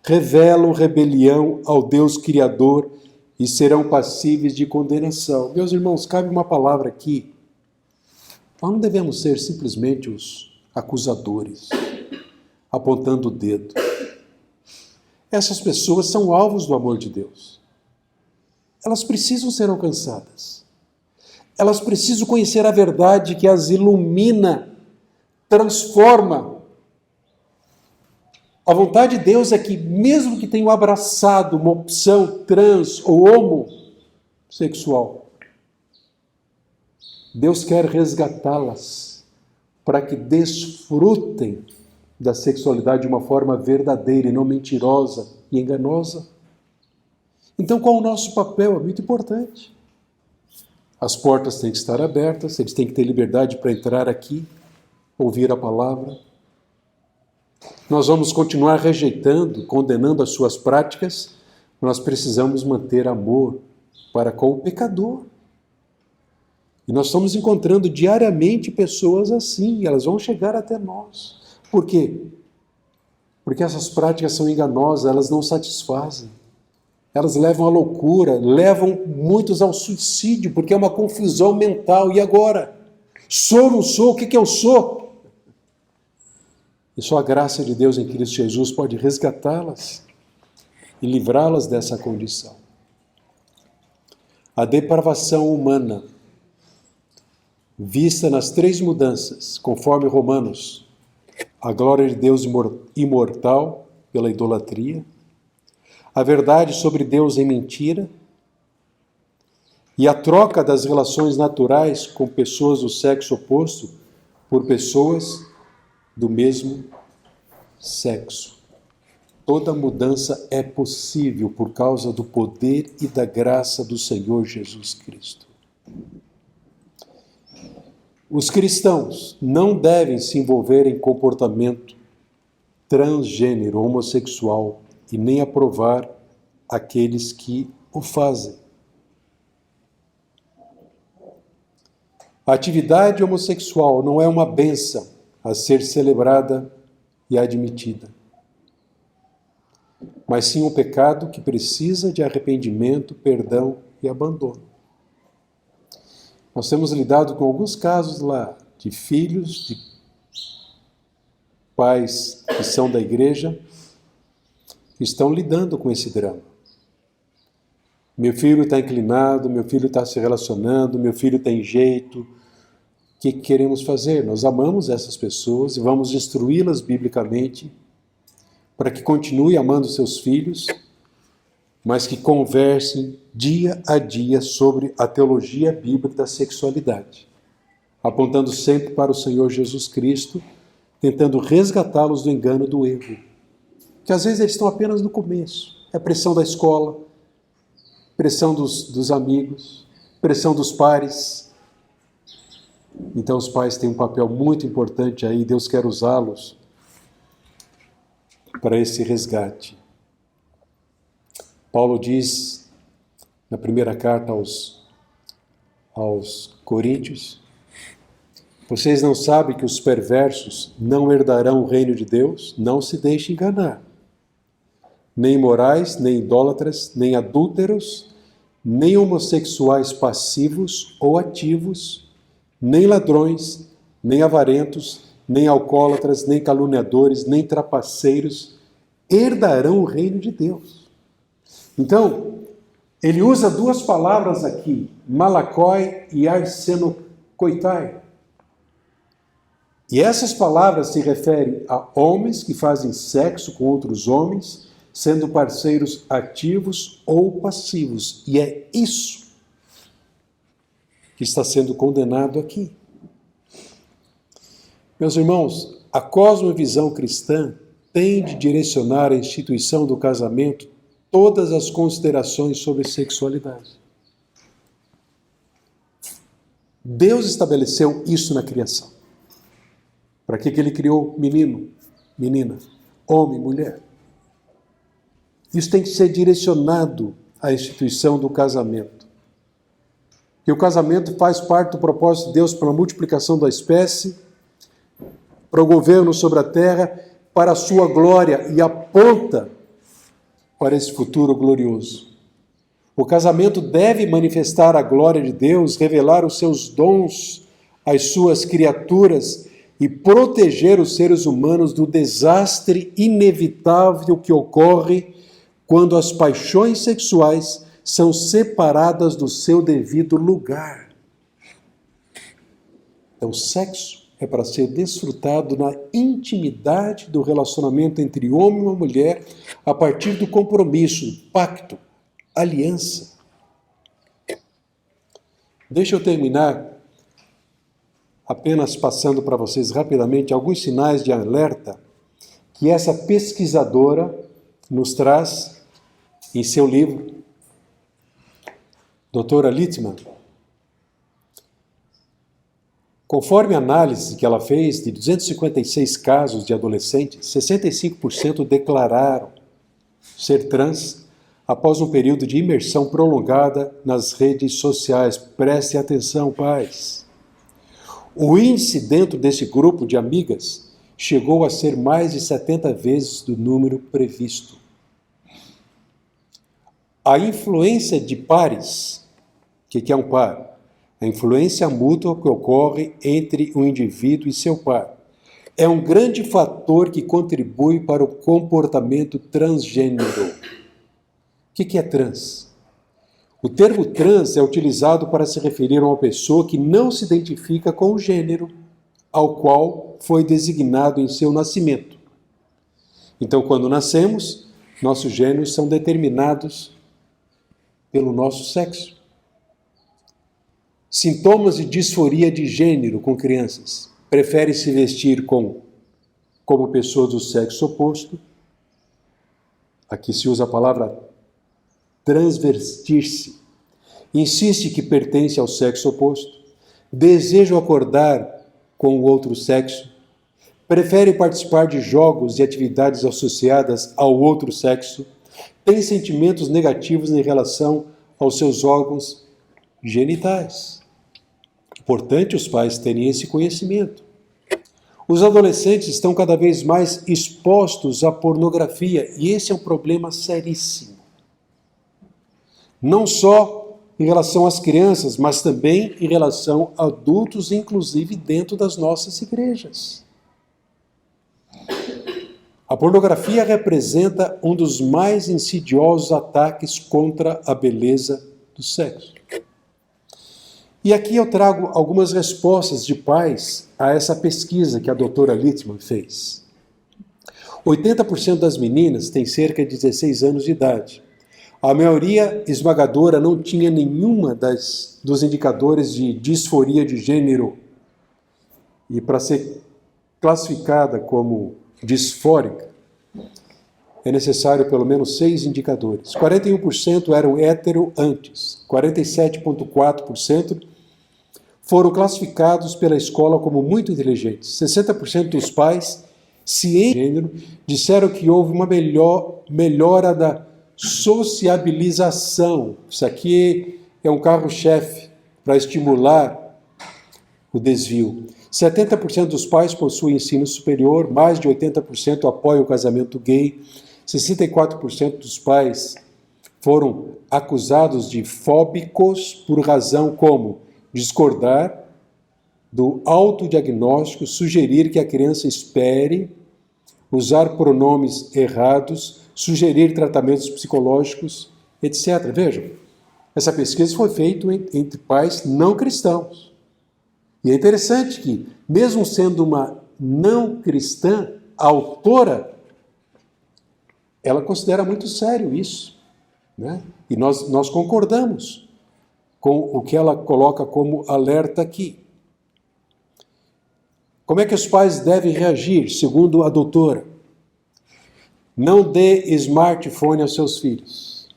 revelam rebelião ao Deus Criador e serão passíveis de condenação. Meus irmãos, cabe uma palavra aqui. Nós não devemos ser simplesmente os acusadores, apontando o dedo. Essas pessoas são alvos do amor de Deus. Elas precisam ser alcançadas. Elas precisam conhecer a verdade que as ilumina, transforma. A vontade de Deus é que, mesmo que tenham abraçado uma opção trans ou homossexual, Deus quer resgatá-las para que desfrutem da sexualidade de uma forma verdadeira e não mentirosa e enganosa. Então, qual é o nosso papel? É muito importante. As portas têm que estar abertas, eles têm que ter liberdade para entrar aqui, ouvir a palavra. Nós vamos continuar rejeitando, condenando as suas práticas, nós precisamos manter amor para com o pecador. E nós estamos encontrando diariamente pessoas assim, elas vão chegar até nós. Por quê? Porque essas práticas são enganosas, elas não satisfazem. Elas levam à loucura, levam muitos ao suicídio, porque é uma confusão mental. E agora? Sou ou não sou? O que eu sou? E só a graça de Deus em Cristo Jesus pode resgatá-las e livrá-las dessa condição. A depravação humana, vista nas 3 mudanças, conforme Romanos, a glória de Deus imortal pela idolatria, a verdade sobre Deus em mentira e a troca das relações naturais com pessoas do sexo oposto por pessoas do mesmo sexo. Toda mudança é possível por causa do poder e da graça do Senhor Jesus Cristo. Os cristãos não devem se envolver em comportamento transgênero, homossexual, e nem aprovar aqueles que o fazem. A atividade homossexual não é uma bênção a ser celebrada e admitida, mas sim um pecado que precisa de arrependimento, perdão e abandono. Nós temos lidado com alguns casos lá de filhos, de pais que são da igreja, que estão lidando com esse drama. Meu filho está inclinado, meu filho está se relacionando, meu filho tem jeito. O que queremos fazer? Nós amamos essas pessoas e vamos instruí-las biblicamente para que continue amando seus filhos, mas que conversem dia a dia sobre a teologia bíblica da sexualidade, apontando sempre para o Senhor Jesus Cristo, tentando resgatá-los do engano do erro. Que às vezes eles estão apenas no começo. É pressão da escola, pressão dos amigos, pressão dos pares. Então os pais têm um papel muito importante aí, Deus quer usá-los para esse resgate. Paulo diz na primeira carta aos Coríntios: vocês não sabem que os perversos não herdarão o reino de Deus? Não se deixe enganar. Nem imorais, nem idólatras, nem adúlteros, nem homossexuais passivos ou ativos, nem ladrões, nem avarentos, nem alcoólatras, nem caluniadores, nem trapaceiros herdarão o reino de Deus. Então, ele usa 2 palavras aqui, malakoi e arsenokoitai. E essas palavras se referem a homens que fazem sexo com outros homens, sendo parceiros ativos ou passivos. E é isso que está sendo condenado aqui. Meus irmãos, a cosmovisão cristã tem de direcionar a instituição do casamento todas as considerações sobre sexualidade. Deus estabeleceu isso na criação. Para que ele criou menino, menina, homem, mulher? Isso tem que ser direcionado à instituição do casamento. E o casamento faz parte do propósito de Deus pela multiplicação da espécie, para o governo sobre a terra, para a sua glória, e aponta para esse futuro glorioso. O casamento deve manifestar a glória de Deus, revelar os seus dons às suas criaturas e proteger os seres humanos do desastre inevitável que ocorre quando as paixões sexuais são separadas do seu devido lugar. Então, o sexo é para ser desfrutado na intimidade do relacionamento entre homem e uma mulher, a partir do compromisso, pacto, aliança. Deixa eu terminar apenas passando para vocês rapidamente alguns sinais de alerta que essa pesquisadora nos traz em seu livro. Doutora Littmann, conforme a análise que ela fez de 256 casos de adolescentes, 65% declararam ser trans após um período de imersão prolongada nas redes sociais. Preste atenção, pais. O índice dentro desse grupo de amigas chegou a ser mais de 70 vezes do número previsto. A influência de pares, o que é um par? A influência mútua que ocorre entre um indivíduo e seu par é um grande fator que contribui para o comportamento transgênero. O que é trans? O termo trans é utilizado para se referir a uma pessoa que não se identifica com o gênero ao qual foi designado em seu nascimento. Então, quando nascemos, nossos gêneros são determinados pelo nosso sexo. Sintomas de disforia de gênero com crianças. Prefere se vestir como pessoa do sexo oposto. Aqui se usa a palavra transvestir-se. Insiste que pertence ao sexo oposto. Deseja acordar com o outro sexo. Prefere participar de jogos e atividades associadas ao outro sexo. Tem sentimentos negativos em relação aos seus órgãos genitais. Importante os pais terem esse conhecimento. Os adolescentes estão cada vez mais expostos à pornografia e esse é um problema seríssimo. Não só em relação às crianças, mas também em relação a adultos, inclusive dentro das nossas igrejas. A pornografia representa um dos mais insidiosos ataques contra a beleza do sexo. E aqui eu trago algumas respostas de pais a essa pesquisa que a doutora Littmann fez. 80% das meninas têm cerca de 16 anos de idade. A maioria esmagadora não tinha nenhuma dos indicadores de disforia de gênero. E para ser classificada como disfórica, é necessário pelo menos 6 indicadores. 41% eram hétero antes, 47,4% foram classificados pela escola como muito inteligentes. 60% dos pais, cientes de gênero, disseram que houve uma melhora da sociabilização. Isso aqui é um carro-chefe para estimular o desvio. 70% dos pais possuem ensino superior, mais de 80% apoiam o casamento gay, 64% dos pais foram acusados de fóbicos por razão como discordar do autodiagnóstico, sugerir que a criança espere, usar pronomes errados, sugerir tratamentos psicológicos, etc. Vejam, essa pesquisa foi feita entre pais não cristãos. E é interessante que, mesmo sendo uma não cristã, a autora, ela considera muito sério isso, né? E nós concordamos com o que ela coloca como alerta aqui. Como é que os pais devem reagir, segundo a doutora? Não dê smartphone aos seus filhos.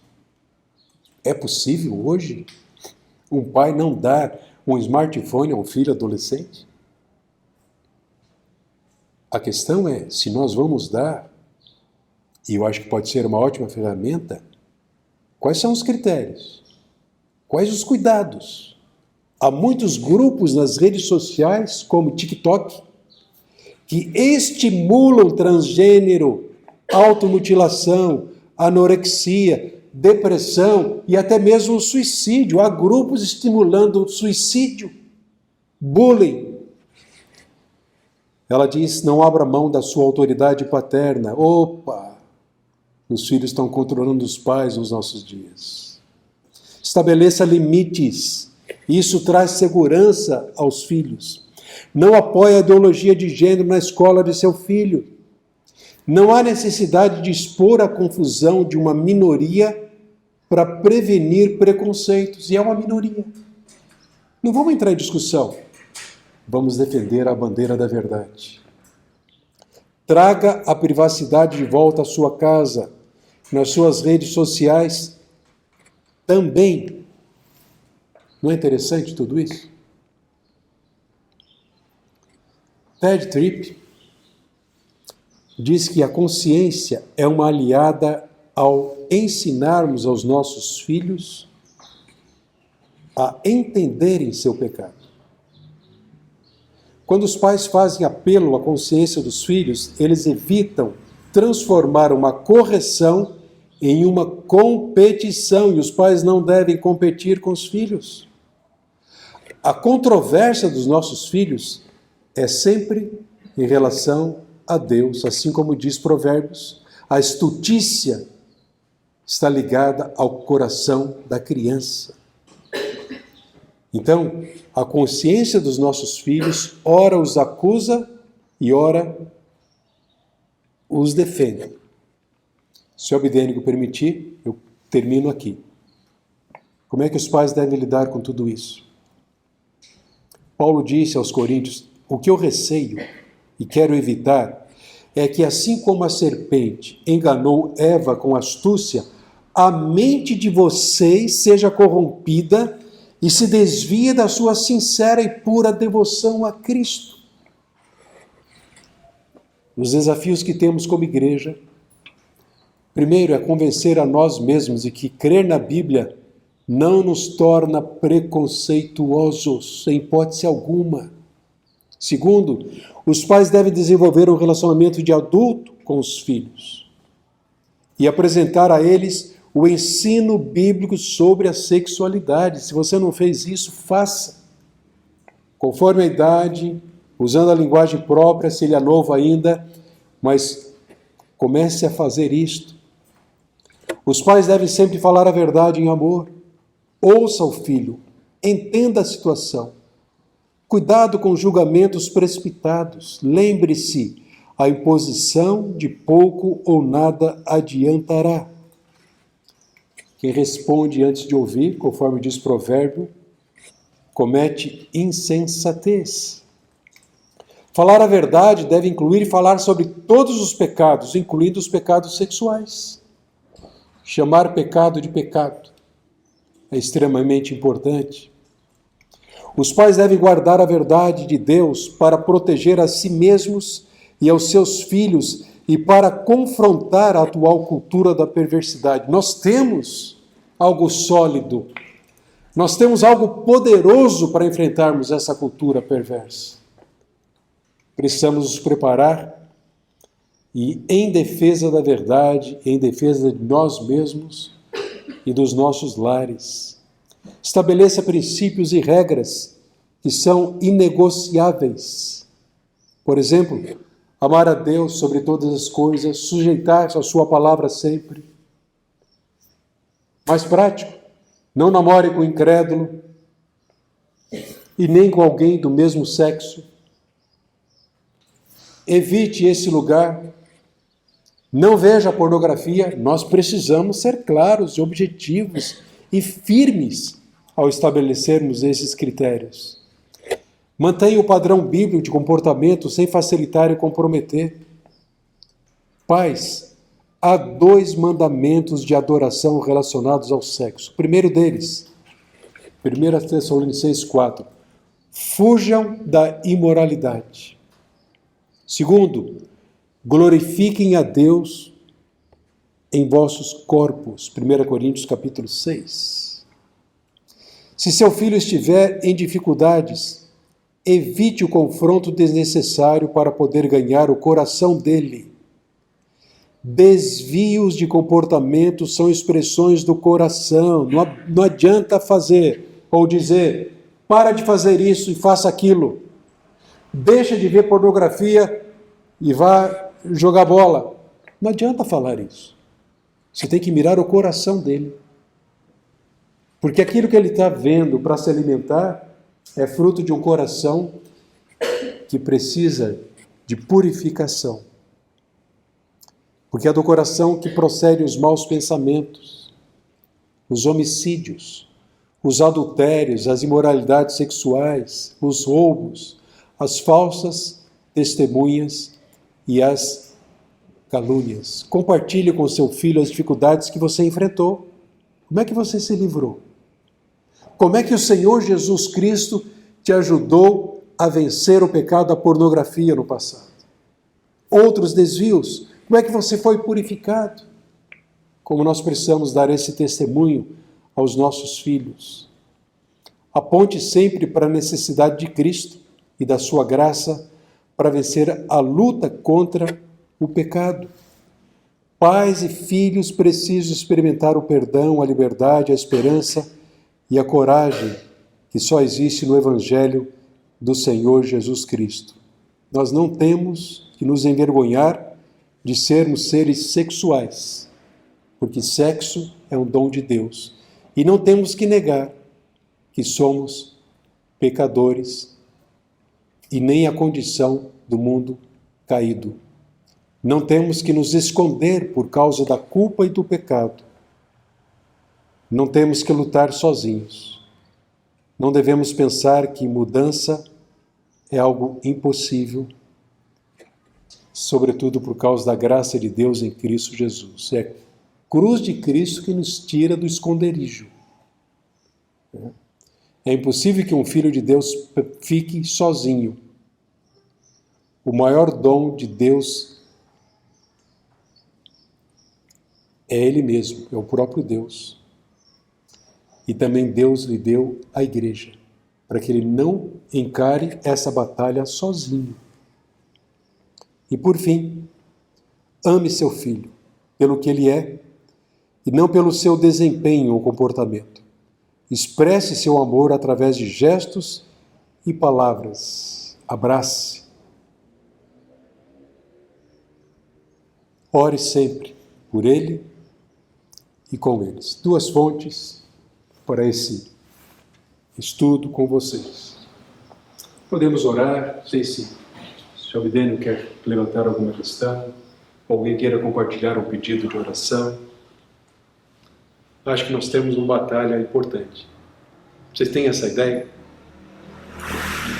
É possível hoje um pai não dar um smartphone a um filho adolescente? A questão é, se nós vamos dar, e eu acho que pode ser uma ótima ferramenta, quais são os critérios? Quais os cuidados? Há muitos grupos nas redes sociais, como TikTok, que estimulam transgênero, automutilação, anorexia, depressão e até mesmo o suicídio. Há grupos estimulando o suicídio, bullying. Ela diz, não abra mão da sua autoridade paterna. Opa! Os filhos estão controlando os pais nos nossos dias. Estabeleça limites. Isso traz segurança aos filhos. Não apoie a ideologia de gênero na escola de seu filho. Não há necessidade de expor a confusão de uma minoria para prevenir preconceitos. E é uma minoria. Não vamos entrar em discussão. vamos defender a bandeira da verdade. Traga a privacidade de volta à sua casa, nas suas redes sociais também. Não é interessante tudo isso? Ted Tripp diz que a consciência é uma aliada ao ensinarmos aos nossos filhos a entenderem seu pecado. Quando os pais fazem apelo à consciência dos filhos, eles evitam transformar uma correção em uma competição, e os pais não devem competir com os filhos. A controvérsia dos nossos filhos é sempre em relação a Deus, assim como diz Provérbios, a estutícia está ligada ao coração da criança. Então, a consciência dos nossos filhos, ora os acusa e ora os defende. Se o Abdênico permitir, eu termino aqui. Como é que os pais devem lidar com tudo isso? Paulo disse aos Coríntios, o que eu receio e quero evitar é que assim como a serpente enganou Eva com astúcia, a mente de vocês seja corrompida e se desvie da sua sincera e pura devoção a Cristo. Os desafios que temos como igreja, primeiro é convencer a nós mesmos de que crer na Bíblia não nos torna preconceituosos, em hipótese alguma. Segundo, os pais devem desenvolver um relacionamento de adulto com os filhos e apresentar a eles o ensino bíblico sobre a sexualidade. Se você não fez isso, faça. Conforme a idade, usando a linguagem própria, se ele é novo ainda, mas comece a fazer isto. Os pais devem sempre falar a verdade em amor. Ouça o filho, entenda a situação. Cuidado com julgamentos precipitados. Lembre-se, a imposição de pouco ou nada adiantará. Quem responde antes de ouvir, conforme diz Provérbio, comete insensatez. Falar a verdade deve incluir falar sobre todos os pecados, incluindo os pecados sexuais. Chamar pecado de pecado é extremamente importante. Os pais devem guardar a verdade de Deus para proteger a si mesmos e aos seus filhos e para confrontar a atual cultura da perversidade. Nós temos algo sólido, nós temos algo poderoso para enfrentarmos essa cultura perversa. Precisamos nos preparar e, em defesa da verdade, em defesa de nós mesmos e dos nossos lares, estabeleça princípios e regras que são inegociáveis. Por exemplo, amar a Deus sobre todas as coisas, sujeitar-se à sua palavra sempre. Mais prático, não namore com incrédulo e nem com alguém do mesmo sexo. Evite esse lugar. Não veja pornografia. Nós precisamos ser claros e objetivos e firmes ao estabelecermos esses critérios. Mantenha o padrão bíblico de comportamento sem facilitar e comprometer. Pais, há 2 mandamentos de adoração relacionados ao sexo. O primeiro deles, 1 Tessalonicenses 4, fujam da imoralidade. Segundo, glorifiquem a Deus em vossos corpos. 1 Coríntios capítulo 6. Se seu filho estiver em dificuldades, evite o confronto desnecessário para poder ganhar o coração dele. Desvios de comportamento são expressões do coração. Não adianta fazer ou dizer, para de fazer isso e faça aquilo. Deixa de ver pornografia e vá jogar bola. Não adianta falar isso. Você tem que mirar o coração dele. Porque aquilo que ele está vendo para se alimentar é fruto de um coração que precisa de purificação. Porque é do coração que procedem os maus pensamentos, os homicídios, os adultérios, as imoralidades sexuais, os roubos, as falsas testemunhas e as calúnias. Compartilhe com seu filho as dificuldades que você enfrentou. Como é que você se livrou? Como é que o Senhor Jesus Cristo te ajudou a vencer o pecado da pornografia no passado? Outros desvios, como é que você foi purificado? Como nós precisamos dar esse testemunho aos nossos filhos. Aponte sempre para a necessidade de Cristo e da sua graça para vencer a luta contra o pecado. Pais e filhos precisam experimentar o perdão, a liberdade, a esperança e a coragem que só existe no Evangelho do Senhor Jesus Cristo. Nós não temos que nos envergonhar de sermos seres sexuais, porque sexo é um dom de Deus. E não temos que negar que somos pecadores e nem a condição do mundo caído. Não temos que nos esconder por causa da culpa e do pecado. Não temos que lutar sozinhos. Não devemos pensar que mudança é algo impossível, sobretudo por causa da graça de Deus em Cristo Jesus. É a cruz de Cristo que nos tira do esconderijo. É impossível que um filho de Deus fique sozinho. O maior dom de Deus é Ele mesmo, é o próprio Deus. E também Deus lhe deu a igreja, para que ele não encare essa batalha sozinho. E por fim, ame seu filho pelo que ele é e não pelo seu desempenho ou comportamento. Expresse seu amor através de gestos e palavras. Abrace. Ore sempre por ele e com eles. 2 fontes para esse estudo com vocês. Podemos orar, não sei se o Abdênio quer levantar alguma questão, alguém queira compartilhar um pedido de oração. Acho que nós temos uma batalha importante. Vocês têm essa ideia?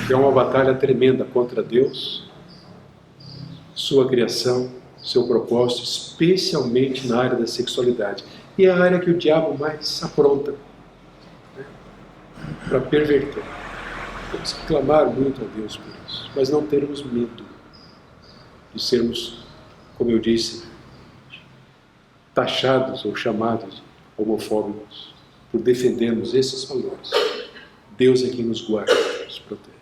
É uma batalha tremenda contra Deus, sua criação, seu propósito, especialmente na área da sexualidade. E é a área que o diabo mais apronta, né, para perverter. Temos que clamar muito a Deus por isso, mas não termos medo de sermos, como eu disse, taxados ou chamados homofóbicos por defendermos esses valores. Deus é quem nos guarda, nos protege.